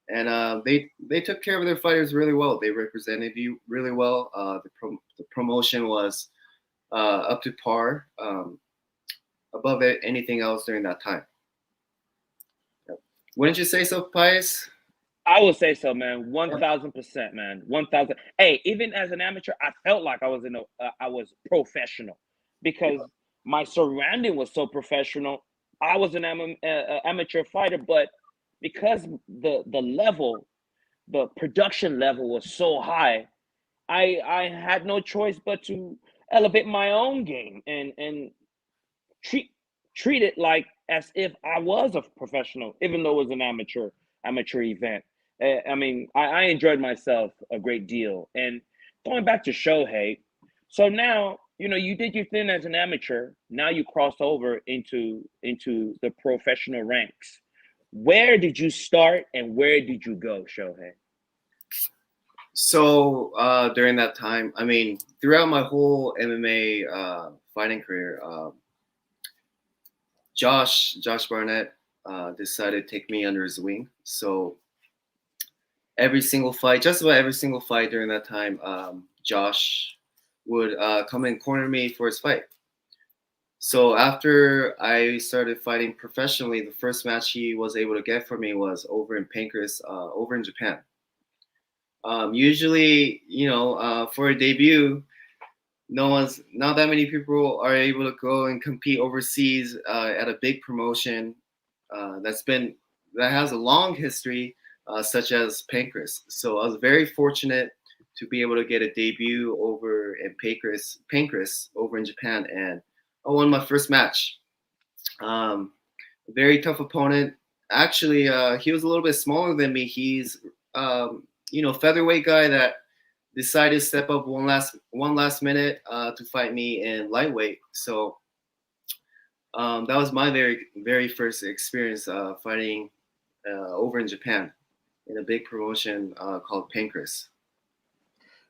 And they took care of their fighters really well. They represented you really well. The promotion was up to par, above anything else during that time. Wouldn't you say so, Pius? I would say so, man. 1,000%, man. 1,000. Hey, even as an amateur, I felt like I was professional because my surrounding was so professional. I was an amateur fighter, but because the level, the production level was so high, I had no choice but to elevate my own game and treat it like as if I was a professional, even though it was an amateur event. I mean, I enjoyed myself a great deal. And going back to Shohei, so now you did your thing as an amateur. Now you crossed over into the professional ranks. Where did you start and where did you go, Shohei? So during that time, I mean, throughout my whole MMA fighting career, Josh Barnett decided to take me under his wing. So just about every single fight during that time, Josh would come and corner me for his fight. So after I started fighting professionally, the first match he was able to get for me was over in Pancras, over in Japan. Usually, for a debut, not that many people are able to go and compete overseas at a big promotion that has a long history, such as Pancras. So I was very fortunate to be able to get a debut over in Pancras over in Japan, and I won my first match. Very tough opponent. Actually, he was a little bit smaller than me. He's featherweight guy that decided to step up one last minute to fight me in lightweight. So that was my very first experience fighting over in Japan in a big promotion called Pancras.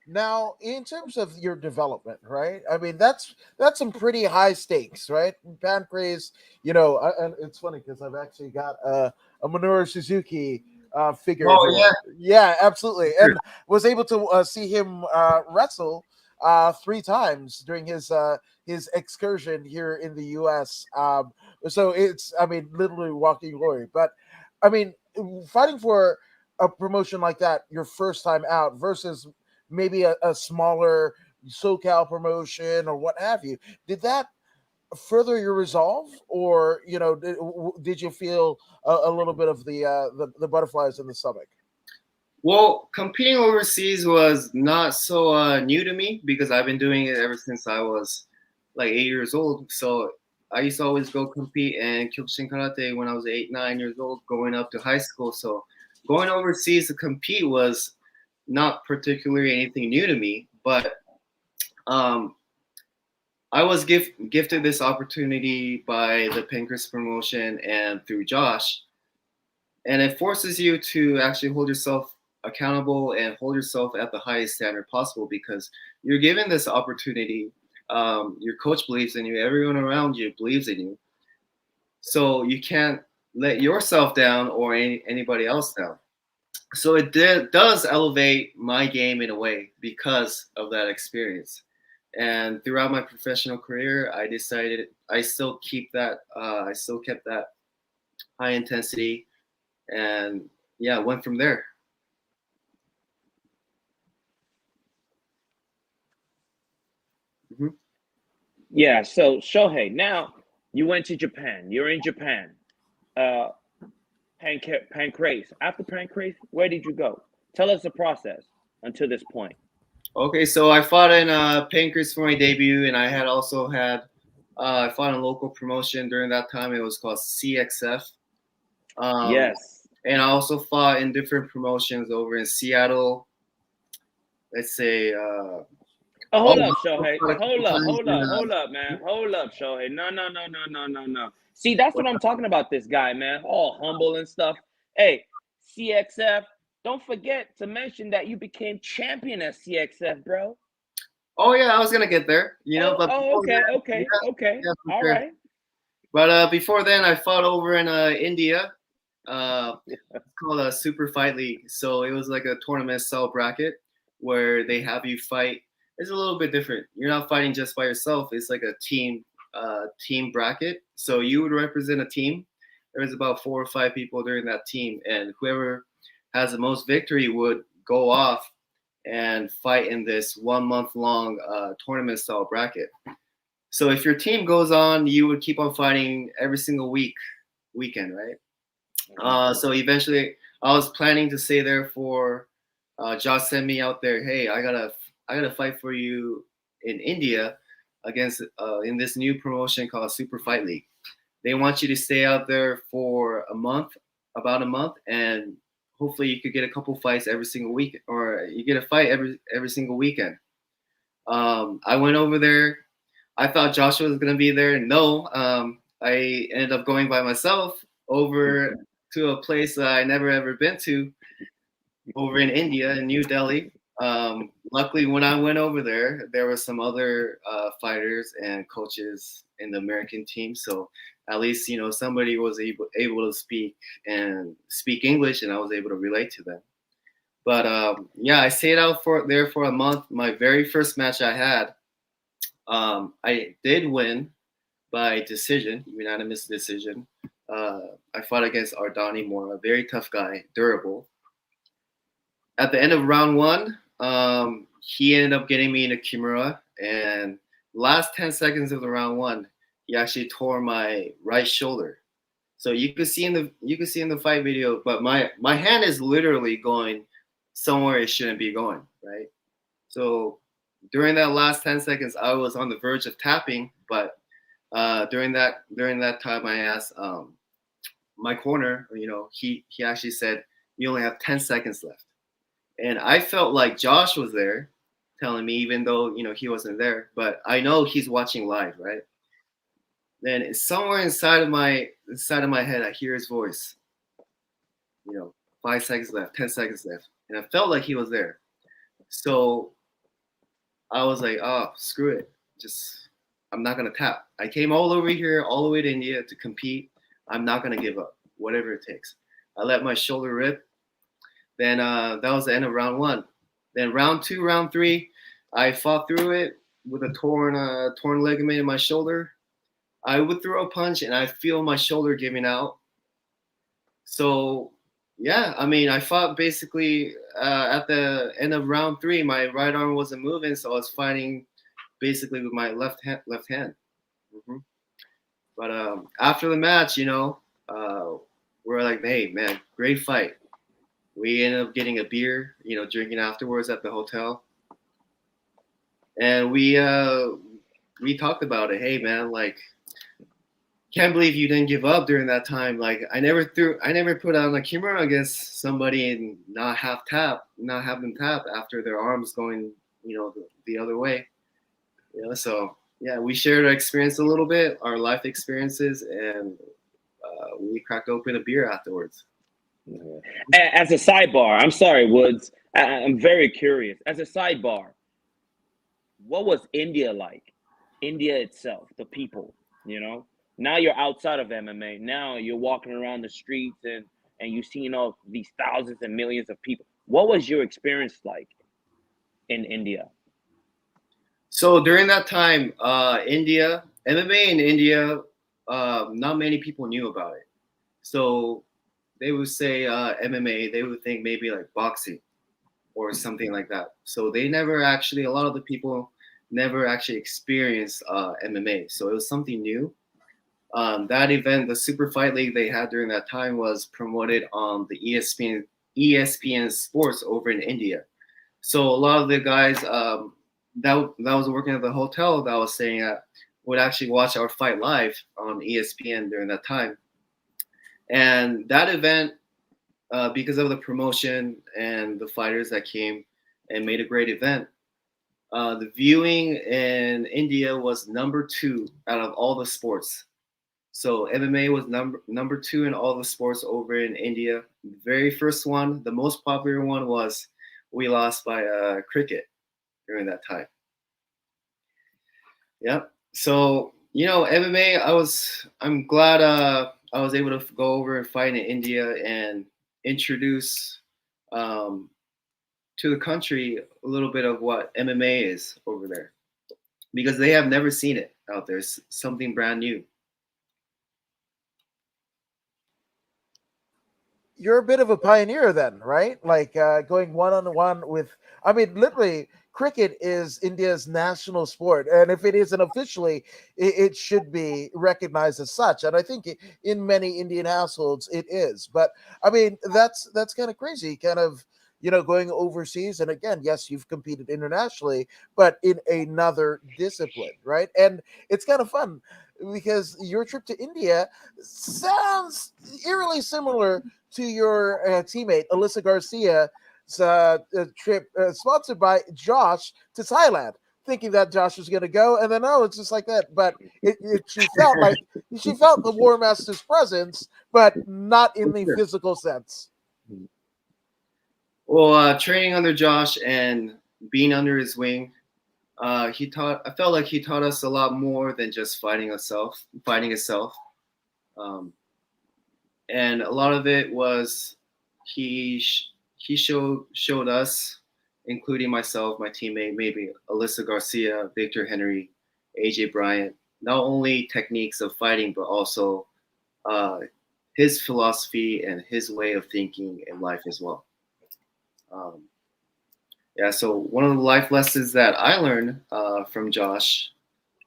Now, in terms of your development, right? I mean, that's some pretty high stakes, right? Pancrase, and it's funny because I've actually got a Minoru Suzuki figure Oh here. yeah, Yeah, absolutely, sure. and was able to see him wrestle 3 times during his excursion here in the U.S. So it's, I mean, literally walking glory. But I mean, fighting for a promotion like that your first time out versus maybe a smaller SoCal promotion or what have you. Did that further your resolve, or did you feel a little bit of the butterflies in the stomach? Well, competing overseas was not so new to me because I've been doing it ever since I was like 8 years old. So I used to always go compete in Kyokushin Karate when I was 8, 9 years old, going up to high school. So going overseas to compete was not particularly anything new to me, but um, I was gifted this opportunity by the Pancras promotion and through Josh, and it forces you to actually hold yourself accountable and hold yourself at the highest standard possible because you're given this opportunity. Your coach believes in you, everyone around you believes in you, so you can't let yourself down or anybody else down. So it does elevate my game in a way because of that experience. And throughout my professional career, I decided I still keep that. I still kept that high intensity, and yeah, went from there. Mhm. Yeah. So Shohei, now you went to Japan. You're in Japan. Uh, Pancrase. After Pancrase, where did you go? Tell us the process until this point. Okay, so I fought in Pancras for my debut, and I had also had I fought in a local promotion during that time. It was called CXF. Yes. And I also fought in different promotions over in Seattle. Let's say, Oh, oh, hold up, I Shohei. fought a couple times in, Hold up, man. Hold up, Shohei. No. See, that's what I'm talking about. This guy, man, all humble and stuff. Hey, CXF. Don't forget to mention that you became champion at CXF, bro. oh yeah, I was gonna get there, but before Okay, that, yeah, okay. yeah, for All sure. right. But before then, I fought over in India. It's called a Super Fight League. So it was like a tournament style bracket where they have you fight. It's a little bit different. You're not fighting just by yourself. It's like a team bracket. So you would represent a team. There was about 4 or 5 people during that team, and whoever has the most victory would go off and fight in this 1 month long tournament style bracket. So if your team goes on, you would keep on fighting every single weekend, right? So eventually, I was planning to stay there for. Josh sent me out there. Hey, I gotta fight for you in India against in this new promotion called Super Fight League. They want you to stay out there for a month, about a month, and hopefully you could get a couple fights every single week, or you get a fight every single weekend. I went over there. I thought Joshua was gonna be there. No, I ended up going by myself over to a place that I never ever been to over in India in New Delhi. Luckily, when I went over there, there were some other fighters and coaches in the American team. So at least somebody was able to speak English, and I was able to relate to them. But yeah, I stayed out there for a month. My very first match I had, I did win by decision, unanimous decision. I fought against Ardani Mora, a very tough guy, durable. At the end of round one, he ended up getting me in a Kimura, and last 10 seconds of the round one, he actually tore my right shoulder. So you could see in the fight video, but my hand is literally going somewhere it shouldn't be going, right? So during that last 10 seconds, I was on the verge of tapping, but during that time, I asked my corner, he actually said, "You only have 10 seconds left," and I felt like Josh was there, telling me, even though he wasn't there, but I know he's watching live, right? Then somewhere inside of my head, I hear his voice. 5 seconds left, 10 seconds left, and I felt like he was there. So I was like, "Oh, screw it, I'm not gonna tap. I came all over here, all the way to India to compete. I'm not gonna give up, whatever it takes." I let my shoulder rip. Then that was the end of round 1. Then round 2, round 3, I fought through it with a torn ligament in my shoulder. I would throw a punch and I feel my shoulder giving out. So yeah, I mean, I fought basically at the end of round 3. My right arm wasn't moving, so I was fighting basically with my left hand. Mm-hmm. But after the match, we're like, "Hey, man, great fight." We ended up getting a beer, drinking afterwards at the hotel, and we talked about it. "Hey, man, like, can't believe you didn't give up during that time. Like, I never put on a kimura against somebody and not have them tap after their arms going, the other way." So yeah, we shared our experience a little bit, our life experiences, and we cracked open a beer afterwards. As a sidebar, I'm sorry, Woods. I'm very curious. As a sidebar, what was India like? India itself, the people, Now you're outside of MMA. Now you're walking around the streets and you've seen all these thousands and millions of people. What was your experience like in India? So during that time, India, MMA in India, not many people knew about it. So they would say MMA, they would think maybe like boxing or something like that. So a lot of the people never actually experienced MMA. So it was something new. That event, the Super Fight League they had during that time, was promoted on the ESPN Sports over in India. So a lot of the guys that was working at the hotel that I was staying at would actually watch our fight live on ESPN during that time. And that event, because of the promotion and the fighters that came and made a great event, the viewing in India was number 2 out of all the sports. So MMA was number 2 in all the sports over in India. The very first one, the most popular one, was we lost by cricket during that time. Yep. So MMA, I'm glad I was able to go over and fight in India and introduce to the country a little bit of what MMA is over there, because they have never seen it out there. It's something brand new. You're a bit of a pioneer then, right? Like going one-on-one with, I mean, literally, cricket is India's national sport. And if it isn't officially, it should be recognized as such. And I think in many Indian households, it is. But I mean, that's kind of crazy, kind of, going overseas. And again, yes, you've competed internationally, but in another discipline, right? And it's kind of fun because your trip to India sounds eerily similar to your teammate Alyssa Garcia's trip, sponsored by Josh, to Thailand, thinking that Josh was going to go, and then it's just like that. But she felt the War Master's presence, but not in the physical sense. Well, training under Josh and being under his wing, I felt like he taught us a lot more than just fighting itself. And a lot of it was he showed us, including myself, my teammate, maybe Alyssa Garcia, Victor Henry, AJ Bryant, not only techniques of fighting, but also his philosophy and his way of thinking in life as well. So one of the life lessons that I learned from Josh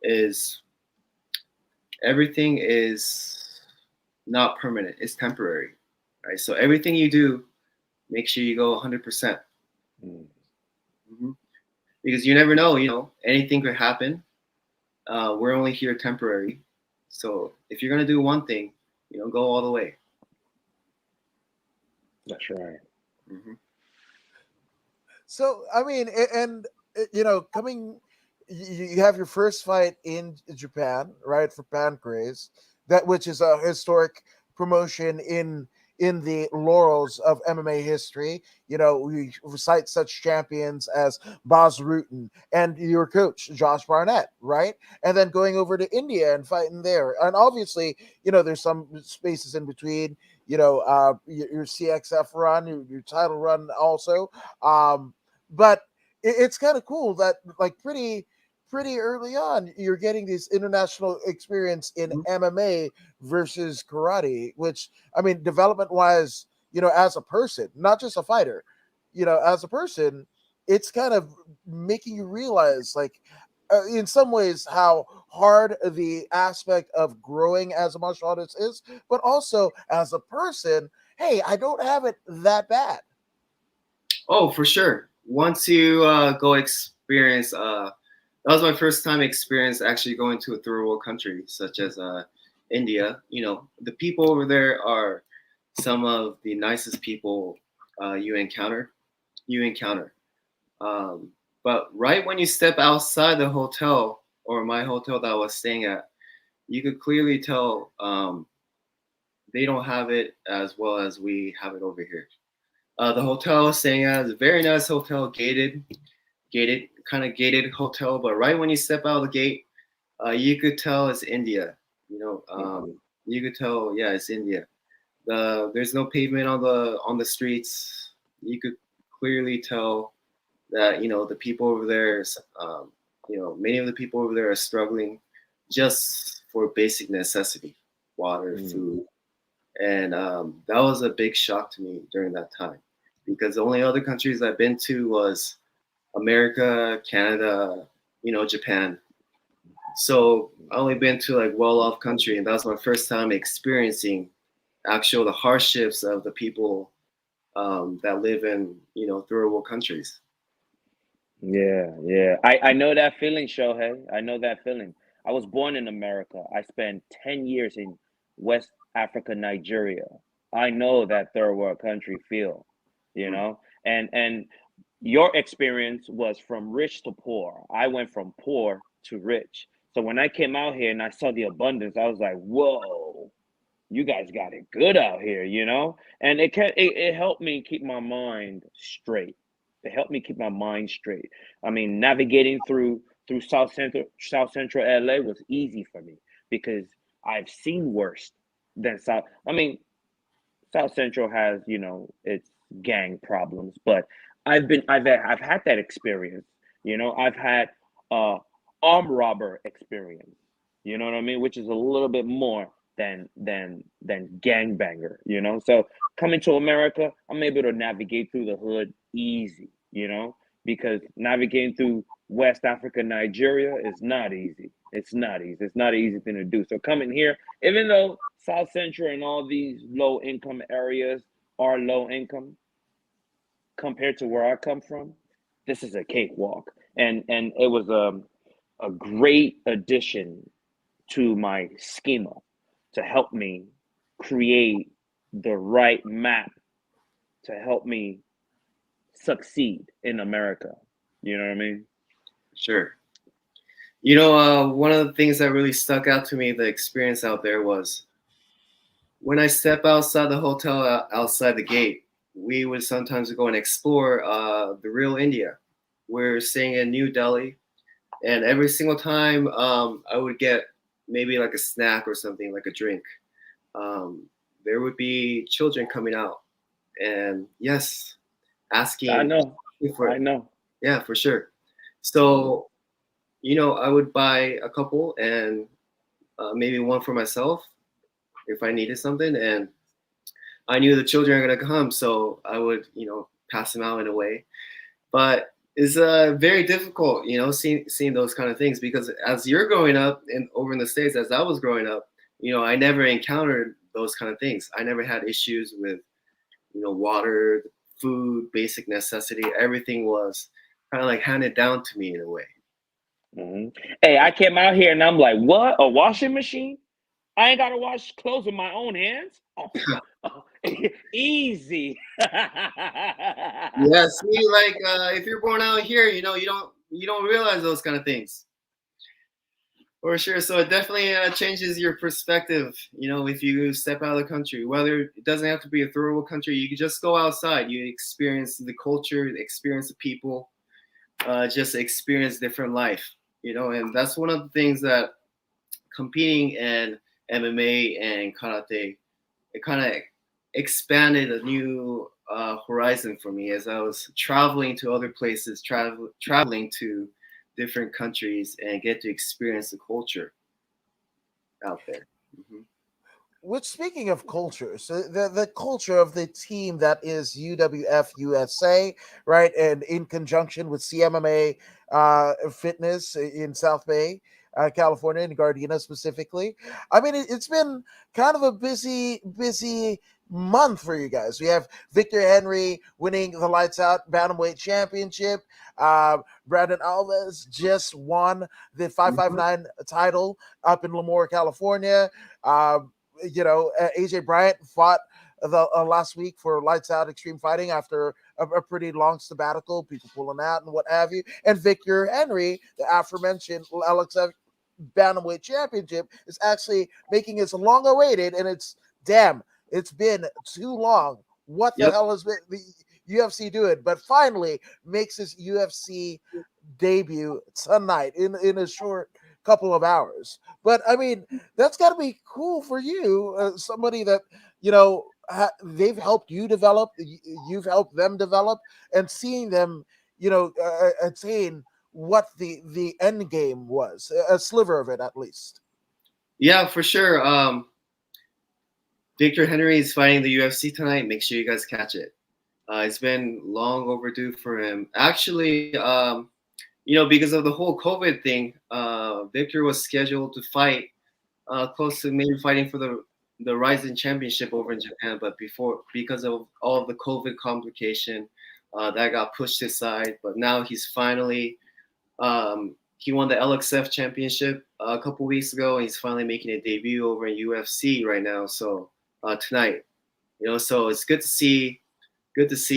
is everything is not permanent. It's temporary, right? So everything you do, make sure you go 100%. Mm-hmm. Because you never know, anything could happen. We're only here temporary. So if you're going to do one thing, go all the way. That's right. Mm-hmm. So I mean, you have your first fight in Japan, right, for Pancrase, which is a historic promotion in the laurels of MMA history. We recite such champions as Bas Rutten and your coach Josh Barnett, right? And then going over to India and fighting there, and obviously, there's some spaces in between. Your CXF run, your title run, also. But it's kind of cool that like pretty early on you're getting this international experience in MMA versus karate, which I mean, development wise, as a person, not just a fighter, as a person, it's kind of making you realize, like, in some ways, how hard the aspect of growing as a martial artist is, but also as a person, hey, I don't have it that bad. Oh, for sure. Once you go experience, that was my first time experience actually going to a third world country such as India. The people over there are some of the nicest people you encounter. Um, but right when you step outside the hotel or my hotel that I was staying at, you could clearly tell they don't have it as well as we have it over here. The hotel I was staying at is a very nice hotel, kind of gated hotel. But right when you step out of the gate, you could tell it's India. You could tell, yeah, it's India. There's no pavement on the streets. You could clearly tell that the people over there, many of the people over there are struggling just for basic necessity, water, food, and that was a big shock to me during that time, because the only other countries I've been to was America, Canada, Japan. So I only been to like well-off country, and that was my first time experiencing the hardships of the people that live in third world countries. Yeah. I know that feeling, Shohei. I know that feeling. I was born in America. I spent 10 years in West Africa, Nigeria. I know that third world country feel, and your experience was from rich to poor. I went from poor to rich. So when I came out here and I saw the abundance, I was like, whoa, you guys got it good out here, And it helped me keep my mind straight. It helped me keep my mind straight. I mean, navigating through South Central LA was easy for me because I've seen worse than South. I mean, South Central has, its gang problems, but I've had that experience. I've had armed robber experience. You know what I mean? Which is a little bit more than gangbanger. So coming to America, I'm able to navigate through the hood easy. Because navigating through West Africa, Nigeria is not easy. It's not easy. It's not an easy thing to do. So coming here, even though South Central and all these low income areas are low income compared to where I come from, this is a cakewalk. And it was a great addition to my schema to help me create the right map to help me succeed in America. You know what I mean? Sure. One of the things that really stuck out to me, the experience out there, was when I step outside the hotel, outside the gate, we would sometimes go and explore the real India. We're staying in New Delhi, and every single time I would get maybe like a snack or something, like a drink. There would be children coming out, and yes, asking I know. for I it. know. Yeah, for sure. So, I would buy a couple and maybe one for myself if I needed something. And I knew the children are going to come, so I would, pass them out in a way. But it's very difficult, seeing those kind of things, because as you're growing up and over in the States, as I was growing up, I never encountered those kind of things. I never had issues with, water, food, basic necessity. Everything was kind of like handed down to me in a way. Mhm. Hey, I came out here and I'm like, what? A washing machine? I ain't gotta wash clothes with my own hands. Oh, easy. Yeah, see, like if you're born out here, you don't realize those kind of things. For sure. So it definitely changes your perspective, if you step out of the country. Whether it doesn't have to be a third world country, you can just go outside. You experience the culture, experience the people, just experience different life, and that's one of the things that competing in MMA and karate, it kind of expanded a new horizon for me as I was traveling to other places, traveling to different countries and get to experience the culture out there. Mm-hmm. Which, speaking of culture, so the culture of the team that is UWF USA, right, and in conjunction with CMMA Fitness in South Bay, California, in Gardena specifically. I mean, it's been kind of a busy month for you guys. We have Victor Henry winning the Lights Out Bantamweight Championship. Brandon Alves just won the 559 title up in Lemoore, California. AJ Bryant fought the last week for Lights Out Extreme Fighting after a pretty long sabbatical, people pulling out and what have you. And Victor Henry, the aforementioned LXF Bantamweight Championship, is actually making its long-awaited, and it's been too long. What the hell has been the UFC doing? But finally makes his UFC debut tonight in a short couple of hours. But I mean, that's got to be cool for you, somebody that they've helped you develop, you've helped them develop, and seeing them attain what the end game was, a sliver of it at least. Yeah, for sure. Victor Henry is fighting the UFC tonight. Make sure you guys catch it. It's been long overdue for him. Actually, because of the whole COVID thing, Victor was scheduled to fight close to maybe fighting for the Rising Championship over in Japan, but because of all of the COVID complication, that got pushed aside. But now he's finally he won the LXF Championship a couple weeks ago, and he's finally making a debut over in UFC right now. So tonight, so it's good to see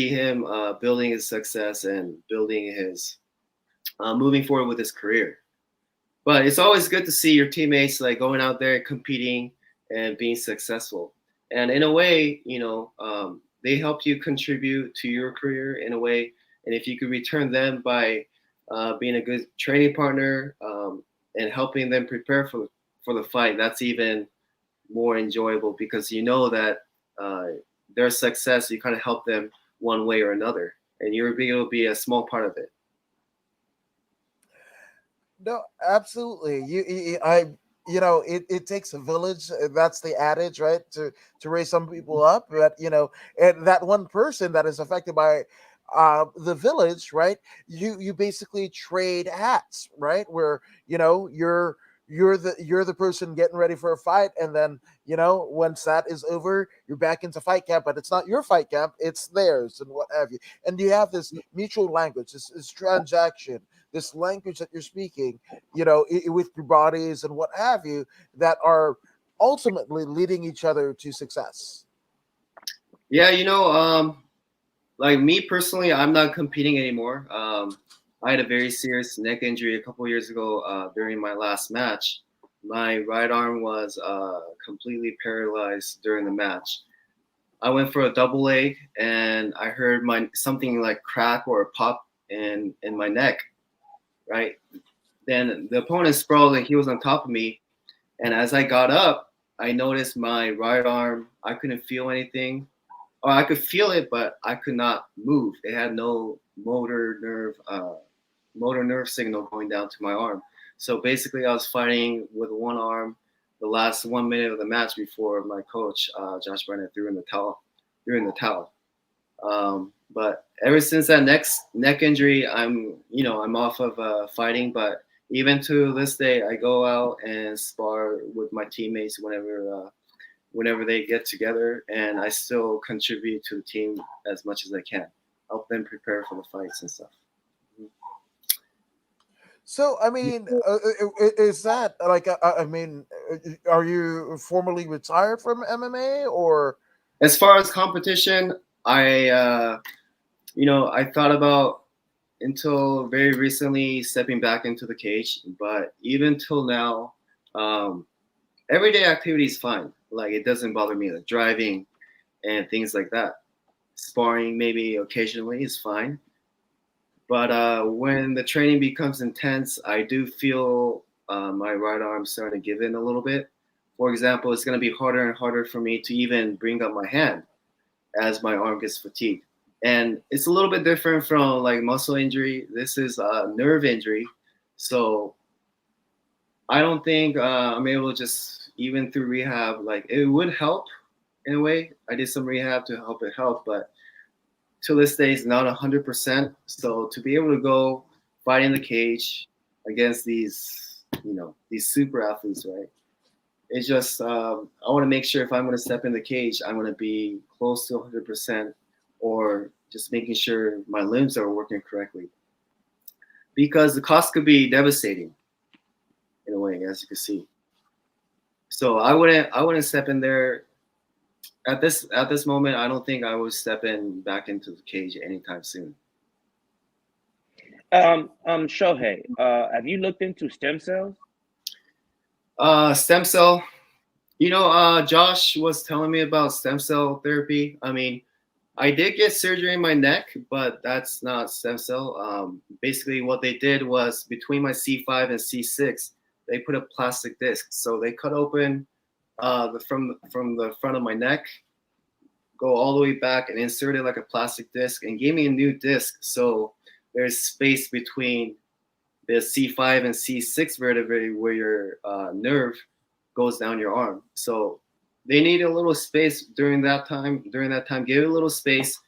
him building his success and building his moving forward with his career. But it's always good to see your teammates like going out there competing and being successful. And in a way, they help you contribute to your career in a way. And if you could return them by being a good training partner and helping them prepare for the fight, that's even more enjoyable because you know that their success, you kind of help them one way or another, and you're able to be a small part of it. No, absolutely. It takes a village. That's the adage, right? To raise some people up, but and that one person that is affected by the village, right? You basically trade hats, right? Where you're the person getting ready for a fight, and then once that is over, you're back into fight camp, but it's not your fight camp, it's theirs and what have you. And you have this mutual language, this transaction, this language that you're speaking, with your bodies and what have you, that are ultimately leading each other to success. Yeah, like me personally, I'm not competing anymore. I had a very serious neck injury a couple years ago during my last match. My right arm was completely paralyzed during the match. I went for a double leg, and I heard something like crack or pop in my neck. Right. Then the opponent sprawled, and he was on top of me. And as I got up, I noticed my right arm. I couldn't feel anything. Or I could feel it, but I could not move. It had no motor nerve signal going down to my arm. So basically, I was fighting with one arm the last 1 minute of the match before my coach, Josh Brennan, threw in the towel. But ever since that neck injury, I'm off of fighting. But even to this day, I go out and spar with my teammates whenever whenever they get together, and I still contribute to the team as much as I can, help them prepare for the fights and stuff. So, I mean, is that like, I mean, are you formally retired from MMA or? As far as competition, I thought about until very recently stepping back into the cage, but even till now, everyday activity is fine. Like, it doesn't bother me. Like driving and things like that. Sparring maybe occasionally is fine. But when the training becomes intense, I do feel my right arm starting to give in a little bit. For example, it's going to be harder and harder for me to even bring up my hand as my arm gets fatigued. And it's a little bit different from like muscle injury. This is a nerve injury. So I don't think I'm able to just, even through rehab, like it would help in a way. I did some rehab to help it help, but to this day, it's not 100%. So to be able to go fight in the cage against these super athletes, right? It's just, I want to make sure if I'm going to step in the cage, I'm going to be close to 100%, or just making sure my limbs are working correctly. Because the cost could be devastating in a way, as you can see. So I wouldn't step in there at this moment. I don't think I would step in back into the cage anytime soon. Shohei, have you looked into stem cells? Stem cell. Josh was telling me about stem cell therapy. I mean, I did get surgery in my neck, but that's not stem cell. Basically, what they did was between my C5 and C6, they put a plastic disc. So they cut open from the front of my neck, go all the way back, and insert it like a plastic disc, and gave me a new disc. So there's space between the C5 and C6 vertebrae where your nerve goes down your arm. So they need a little space during that time. Give it a little space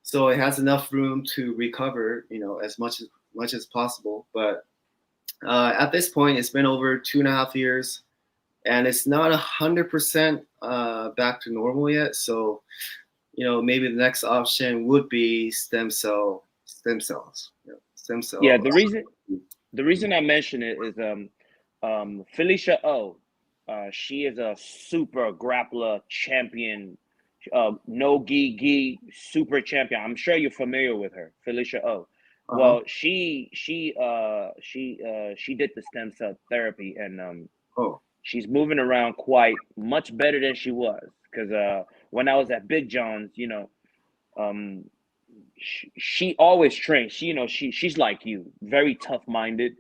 so it has enough room to recover, as much as possible. But at this point, it's been over 2.5 years, and it's not 100% back to normal yet. So, maybe the next option would be stem cells. Stem cells. Yeah, the reason I mention it is Felicia O. She is a super grappler champion, no gi super champion. I'm sure you're familiar with her, Felicia O. Well, she did the stem cell therapy, and she's moving around quite much better than she was. Because when I was at Big John's, she always trains. She's like you, very tough minded.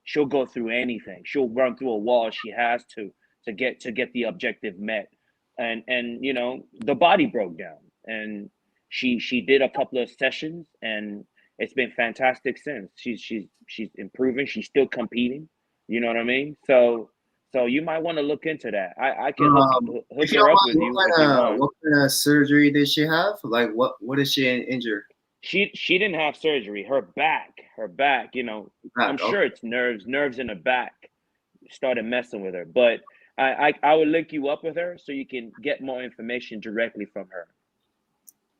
She'll go through anything. She'll run through a wall. She has to get the objective met. And the body broke down, and she did a couple of sessions, and it's been fantastic since. She's improving. She's still competing. You know what I mean? So you might want to look into that. I can hook her up with you if you want. What kind of surgery did she have? Like, what did she injure? She didn't have surgery. Her back, I'm sure it's nerves in the back started messing with her. But I would link you up with her so you can get more information directly from her.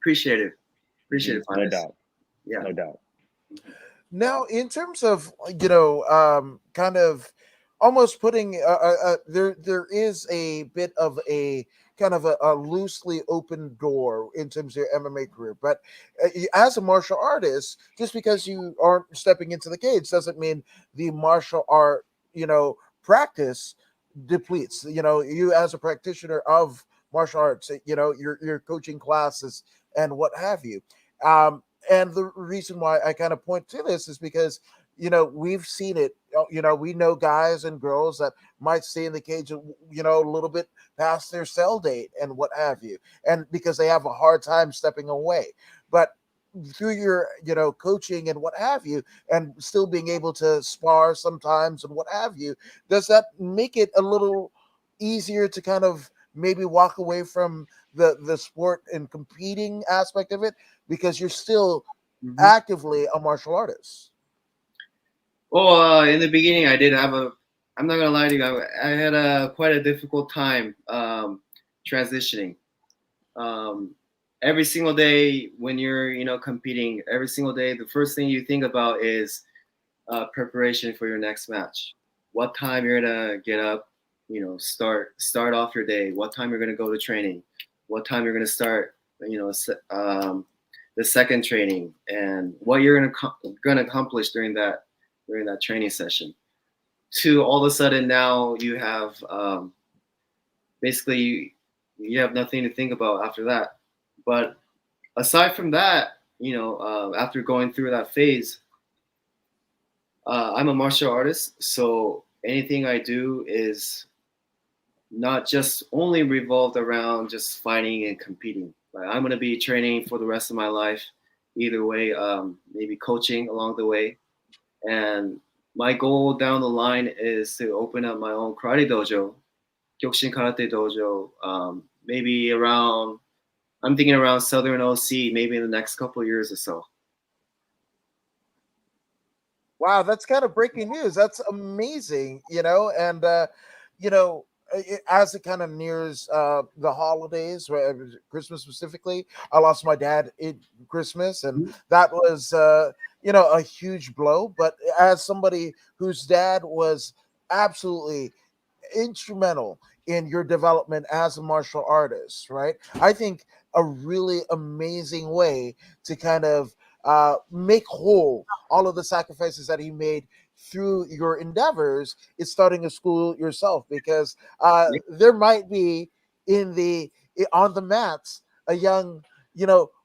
Appreciate it. No doubt. Yeah. No doubt. Now, in terms of, kind of almost putting, there is a bit of a kind of a loosely open door in terms of your MMA career. But as a martial artist, just because you aren't stepping into the cage doesn't mean the martial art, practice depletes. You as a practitioner of martial arts, you're coaching classes and what have you. And the reason why I kind of point to this is because, we've seen it. We know guys and girls that might stay in the cage, a little bit past their sell date and what have you. And because they have a hard time stepping away. But through your, coaching and what have you, and still being able to spar sometimes and what have you, does that make it a little easier to kind of maybe walk away from the sport and competing aspect of it because you're still actively a martial artist? Well, in the beginning, I did have I'm not gonna lie to you, I had quite a difficult time transitioning. Every single day when you're, competing, every single day, the first thing you think about is preparation for your next match. What time you're gonna get up, start off your day. What time you're gonna go to training. What time you're gonna start, the second training, and what you're gonna accomplish during that training session. To all of a sudden now you have basically you have nothing to think about after that. But aside from that, after going through that phase, I'm a martial artist, so anything I do is not just only revolved around just fighting and competing. Like, I'm gonna be training for the rest of my life, either way, maybe coaching along the way. And my goal down the line is to open up my own karate dojo, Kyokushin Karate Dojo, maybe around, I'm thinking around Southern OC, maybe in the next couple of years or so. Wow, that's kind of breaking news. That's amazing, and as it kind of nears the holidays, Christmas specifically. I lost my dad in Christmas, and that was a huge blow. But as somebody whose dad was absolutely instrumental in your development as a martial artist, right? I think a really amazing way to kind of make whole all of the sacrifices that he made through your endeavors is starting a school yourself, because there might be on the mats a young,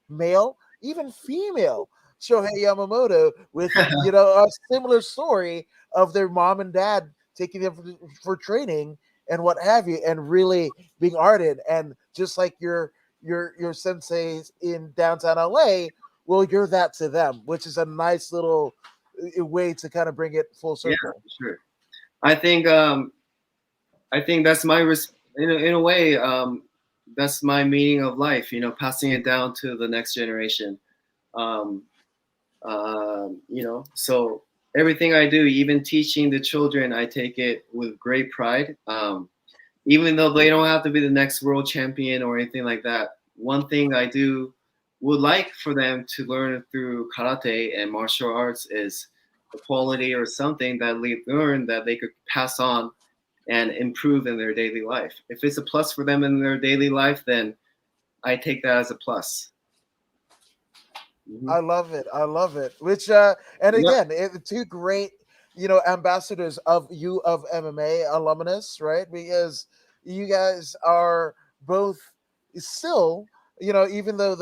male, even female Shohei Yamamoto with a similar story of their mom and dad taking them for training and what have you, and really being ardent. And just like your senseis in downtown LA, well, you're that to them, which is a nice little way to kind of bring it full circle. Yeah, sure. I think that's my in a way, that's my meaning of life. Passing it down to the next generation. So everything I do, even teaching the children, I take it with great pride. Even though they don't have to be the next world champion or anything like that, one thing I would like for them to learn through karate and martial arts is a quality or something that they learn that they could pass on and improve in their daily life. If it's a plus for them in their daily life, then I take that as a plus. Mm-hmm. I love it. Which and again, two great, ambassadors of MMA alumnus, right? Because you guys are both still, even though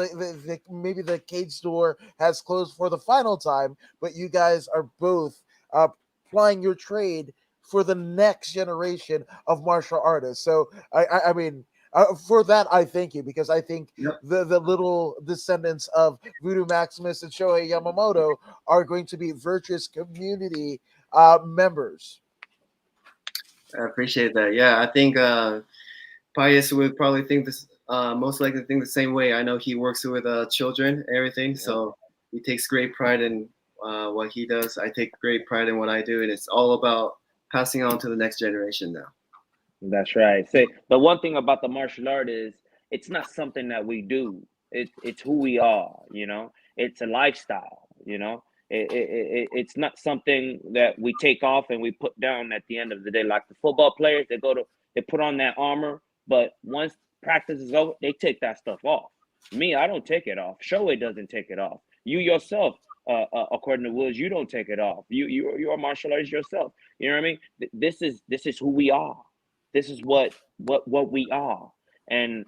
maybe the cage door has closed for the final time, but you guys are both plying your trade for the next generation of martial artists. So I mean, for that, I thank you, because I think the little descendants of Voodoo Maximus and Shohei Yamamoto are going to be virtuous community members. I appreciate that. Yeah, I think Pius would probably think this, most likely think the same way. I know he works with children and everything, so he takes great pride in what he does. I take great pride in what I do, and it's all about passing on to the next generation now. That's right. Say, the one thing about the martial art is it's not something that we do. It's who we are. It's a lifestyle. It's not something that we take off and we put down at the end of the day. Like the football players, they put on that armor, but once practice is over, they take that stuff off. Me, I don't take it off. Shohei doesn't take it off. You yourself, according to Woods, you don't take it off. You're a martial artist yourself. You know what I mean? This is who we are. This is what we are, and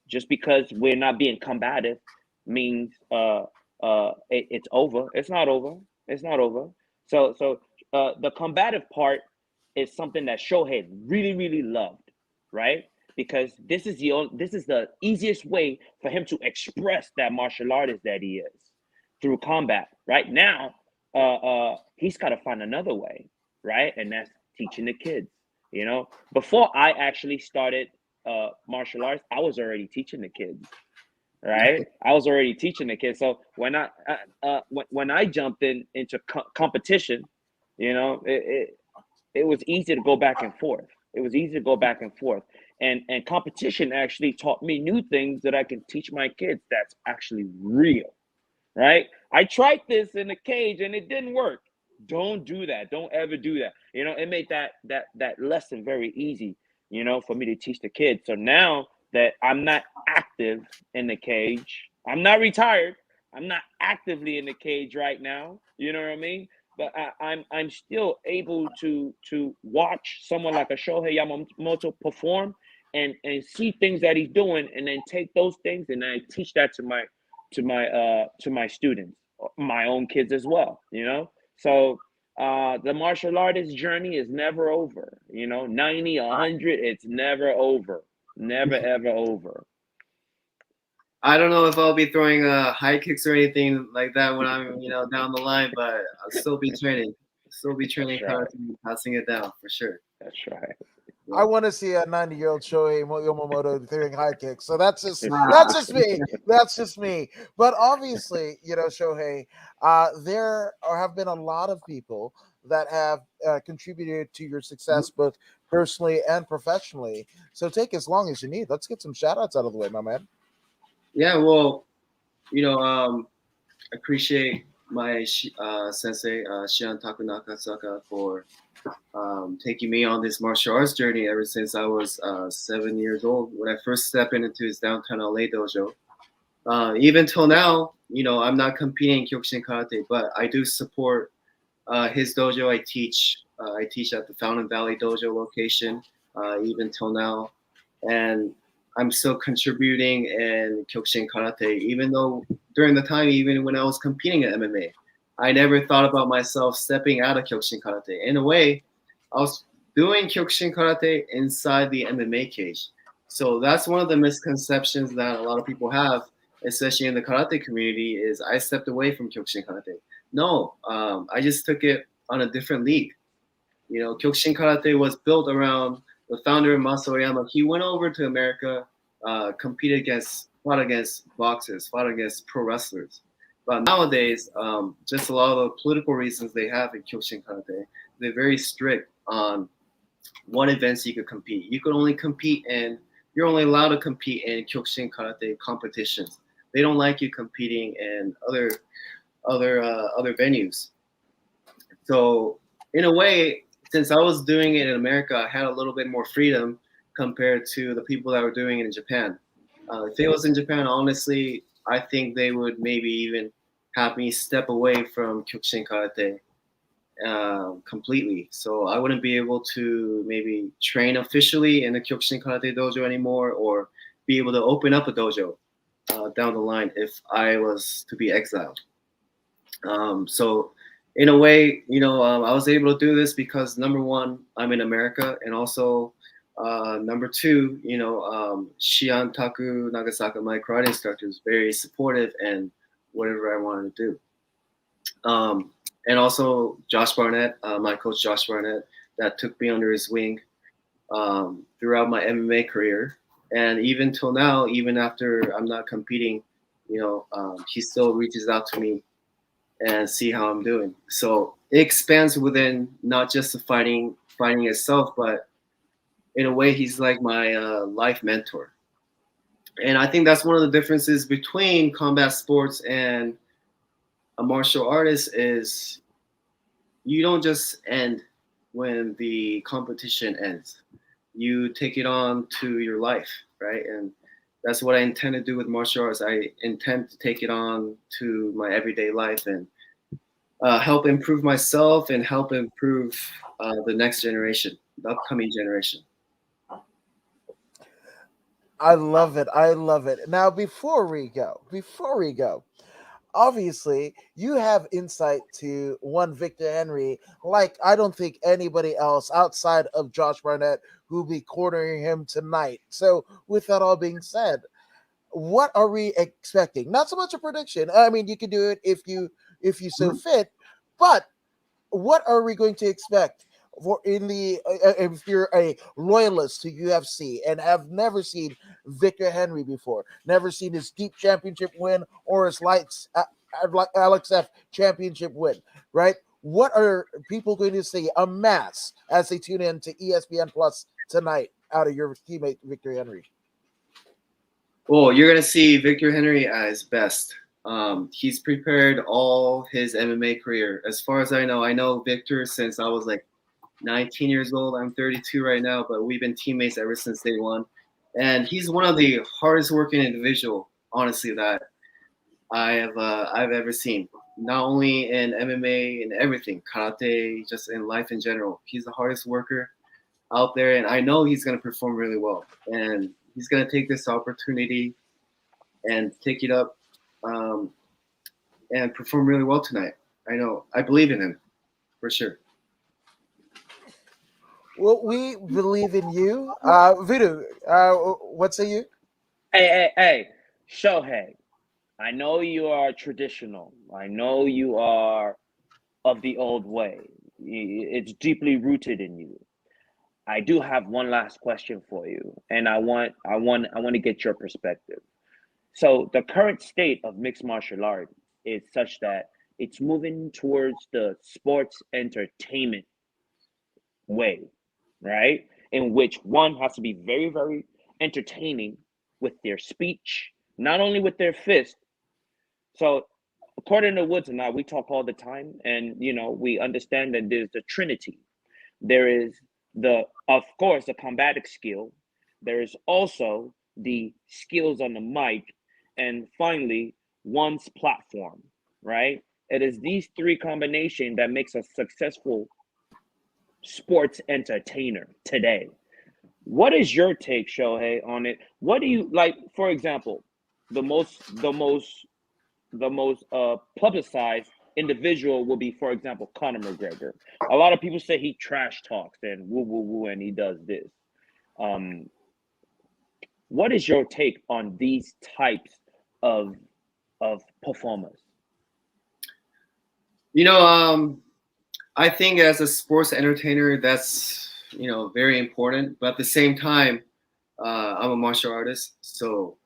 just because we're not being combative means it's over. It's not over. It's not over. So the combative part is something that Shohei really, really loved, right? Because this is the easiest way for him to express that martial artist that he is through combat. Right now, he's got to find another way, right? And that's teaching the kids. Before I actually started martial arts, I was already teaching the kids, right? I was already teaching the kids. So when I jumped into competition, it was easy to go back and forth. It was easy to go back and forth. And competition actually taught me new things that I can teach my kids. That's actually real, right? I tried this in a cage and it didn't work. Don't do that. Don't ever do that. You know, it made that lesson very easy, you know, for me to teach the kids. So now that I'm not active in the cage, I'm not retired. I'm not actively in the cage right now. You know what I mean? But I'm still able to watch someone like a Shohei Yamamoto perform and see things that he's doing, and then take those things and I teach that to my students, my own kids as well. You know, so the martial artist journey is never over. You know, 90, 100, it's never over, never ever over. I don't know if I'll be throwing high kicks or anything like that when I'm, down the line, but I'll still be training. Still be training, That's right. passing it down for sure. That's right. I want to see a 90-year-old Shohei Yamamoto throwing high kicks. So that's just me. That's just me. But obviously, Shohei, there have been a lot of people that have contributed to your success, both personally and professionally. So take as long as you need. Let's get some shout outs out of the way, my man. Yeah, well, appreciate my sensei, Shion Takunaka for taking me on this martial arts journey ever since I was 7 years old when I first stepped into his downtown LA dojo. Even till now, I'm not competing in Kyokushin Karate, but I do support his dojo. I teach at the Fountain Valley Dojo location even till now, and I'm still contributing in Kyokushin Karate, even though during the time, even when I was competing in MMA, I never thought about myself stepping out of Kyokushin Karate. In a way, I was doing Kyokushin Karate inside the MMA cage. So that's one of the misconceptions that a lot of people have, especially in the karate community, is I stepped away from Kyokushin Karate. No, I just took it on a different league. Kyokushin Karate was built around the founder, Masao Oyama. He went over to America, fought against boxers, fought against pro wrestlers. But nowadays, just a lot of the political reasons they have in Kyokushin Karate, they're very strict on what events you could compete. You're only allowed to compete in Kyokushin Karate competitions. They don't like you competing in other venues. So in a way, since I was doing it in America, I had a little bit more freedom compared to the people that were doing it in Japan. If it was in Japan, honestly, I think they would maybe even have me step away from Kyokushin Karate completely. So I wouldn't be able to maybe train officially in the Kyokushin Karate dojo anymore, or be able to open up a dojo down the line if I was to be exiled. So in a way, I was able to do this because number one, I'm in America, and also number two, Shion Taku Nagasaka, my karate instructor, is very supportive and whatever I wanted to do. And also Josh Barnett, my coach Josh Barnett, that took me under his wing throughout my MMA career. And even till now, even after I'm not competing, he still reaches out to me and see how I'm doing. So it expands within not just the fighting itself, but in a way, he's like my life mentor. And I think that's one of the differences between combat sports and a martial artist is you don't just end when the competition ends. You take it on to your life, right? And that's what I intend to do with martial arts. I intend to take it on to my everyday life and help improve myself and help improve the next generation, the upcoming generation. I love it. I love it. Now, before we go, obviously you have insight to one Victor Henry like I don't think anybody else outside of Josh Barnett who'll be cornering him tonight. So with that all being said, what are we expecting? Not so much a prediction. I mean, you can do it if you so fit, but what are we going to expect for in the if you're a loyalist to UFC and have never seen Victor Henry before, never seen his deep championship win or his lights Alex F championship win, right? What are people going to see amass as they tune in to ESPN Plus tonight? out of your teammate Victor Henry? Well, you're gonna see Victor Henry at his best. He's prepared all his MMA career. As far as I know Victor since I was like 19 years old. I'm 32 right now, but we've been teammates ever since day one. And he's one of the hardest working individual, honestly, that I've ever seen. Not only in MMA and everything, karate, just in life in general. He's the hardest worker out there, and I know he's gonna perform really well. And he's gonna take this opportunity and take it up and perform really well tonight. I know. I believe in him for sure. Well, we believe in you. Voodoo, what say you? Hey, Shohei. I know you are traditional. I know you are of the old way. It's deeply rooted in you. I do have one last question for you, and I want to get your perspective. So the current state of mixed martial art is such that it's moving towards the sports entertainment way, right? In which one has to be very, very entertaining with their speech, not only with their fist. So according to Woods and I, we talk all the time, and we understand that there's the Trinity. There is of course, the combative skill. There is also the skills on the mic, and finally, one's platform, right? It is these three combination that makes a successful sports entertainer today. What is your take, Shohei, on it? What do you like? For example, the most publicized individual will be, for example, Conor McGregor. A lot of people say he trash talks and woo woo woo, and he does this. What is your take on these types of performers? I think as a sports entertainer, that's very important. But at the same time, I'm a martial artist, so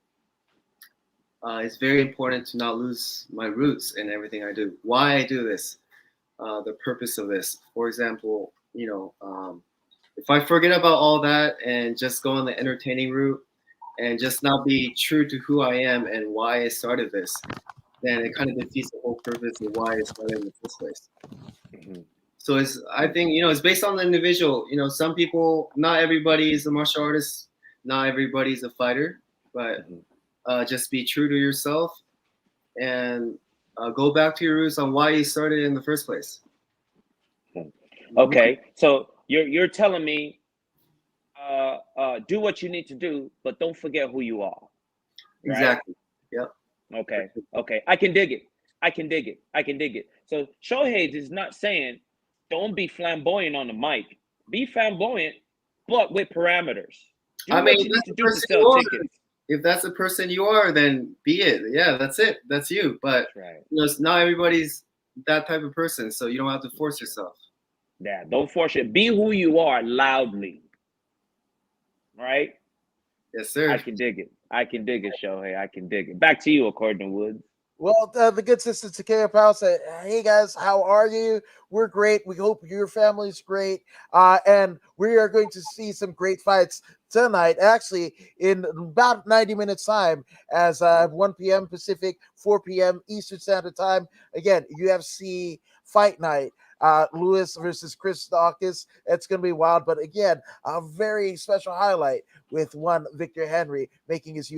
it's very important to not lose my roots in everything I do. Why I do this, the purpose of this. For example, if I forget about all that and just go on the entertaining route and just not be true to who I am and why I started this, then it kind of defeats the whole purpose of why I started in the first place. Mm-hmm. So I think it's based on the individual. Some people, not everybody is a martial artist, not everybody's a fighter, but just be true to yourself and go back to your roots on why you started in the first place. Okay, so you're telling me do what you need to do, but don't forget who you are. Right? Exactly. Yep. Okay. I can dig it. So Shohei is not saying don't be flamboyant on the mic. Be flamboyant, but with parameters. Do what you need to do to sell tickets. If that's the person you are, then be it. Yeah, that's it. That's you. But not everybody's that type of person, so you don't have to force yourself. Yeah, don't force it. Be who you are loudly. Right? Yes, sir. I can dig it, Shohei. I can dig it. Back to you, according to Woods. Well, the good sister Takeo Powell said, "Hey guys, how are you? We're great. We hope your family's great. And we are going to see some great fights tonight, actually, in about 90 minutes time, as 1 p.m. Pacific, 4 p.m. Eastern Standard Time. Again, UFC Fight Night. Lewis versus Chris Dawkins. It's going to be wild. But again, a very special highlight with one Victor Henry making his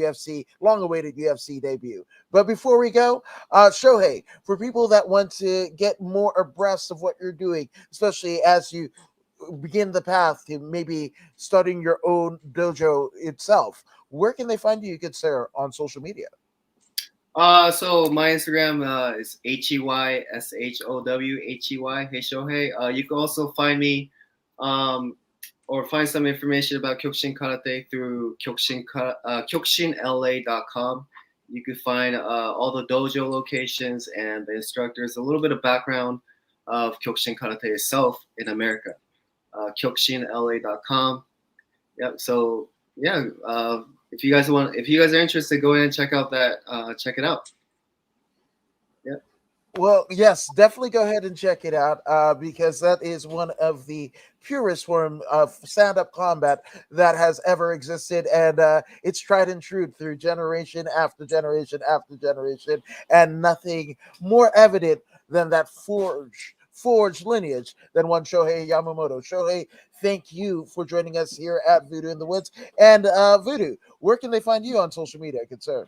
long-awaited UFC debut. But before we go, Shohei, for people that want to get more abreast of what you're doing, especially as you begin the path to maybe starting your own dojo itself, where can they find you, good sir, on social media? So my Instagram is HEYSHOW, Hey Shohei. You can also find me or find some information about Kyokushin Karate through KyokushinLA.com. You can find all the dojo locations and the instructors, a little bit of background of Kyokushin Karate itself in America. KyokushinLA.com. Yep. So yeah. If you guys are interested, go ahead and check out that. Check it out. Yep. Well, yes, definitely go ahead and check it out because that is one of the purest form of stand-up combat that has ever existed, and it's tried and true through generation after generation after generation, and nothing more evident than that forged lineage than one Shohei Yamamoto. Shohei, thank you for joining us here at Voodoo in the Woods. And Voodoo, where can they find you on social media, good sir?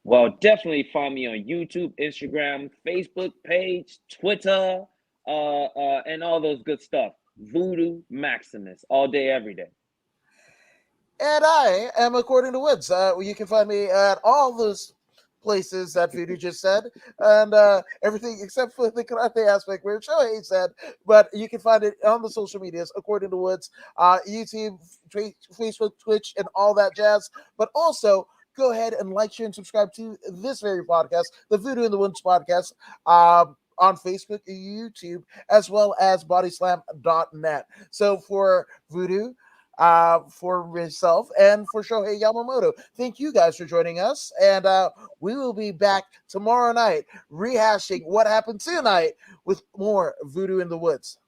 Well, definitely find me on YouTube, Instagram, Facebook page, Twitter, and all those good stuff. Voodoo Maximus, all day, every day. And I am According to Woods. You can find me at all those places that Voodoo just said, and everything except for the karate aspect where Shohei said. But you can find it on the social medias, According to Woods, YouTube, Facebook, Twitch, and all that jazz. But also, go ahead and like, share, and subscribe to this very podcast, the Voodoo in the Woods podcast. On Facebook, YouTube, as well as bodyslam.net. So for Voodoo, for myself and for Shohei Yamamoto. Thank you guys for joining us, and we will be back tomorrow night rehashing what happened tonight with more Voodoo in the Woods.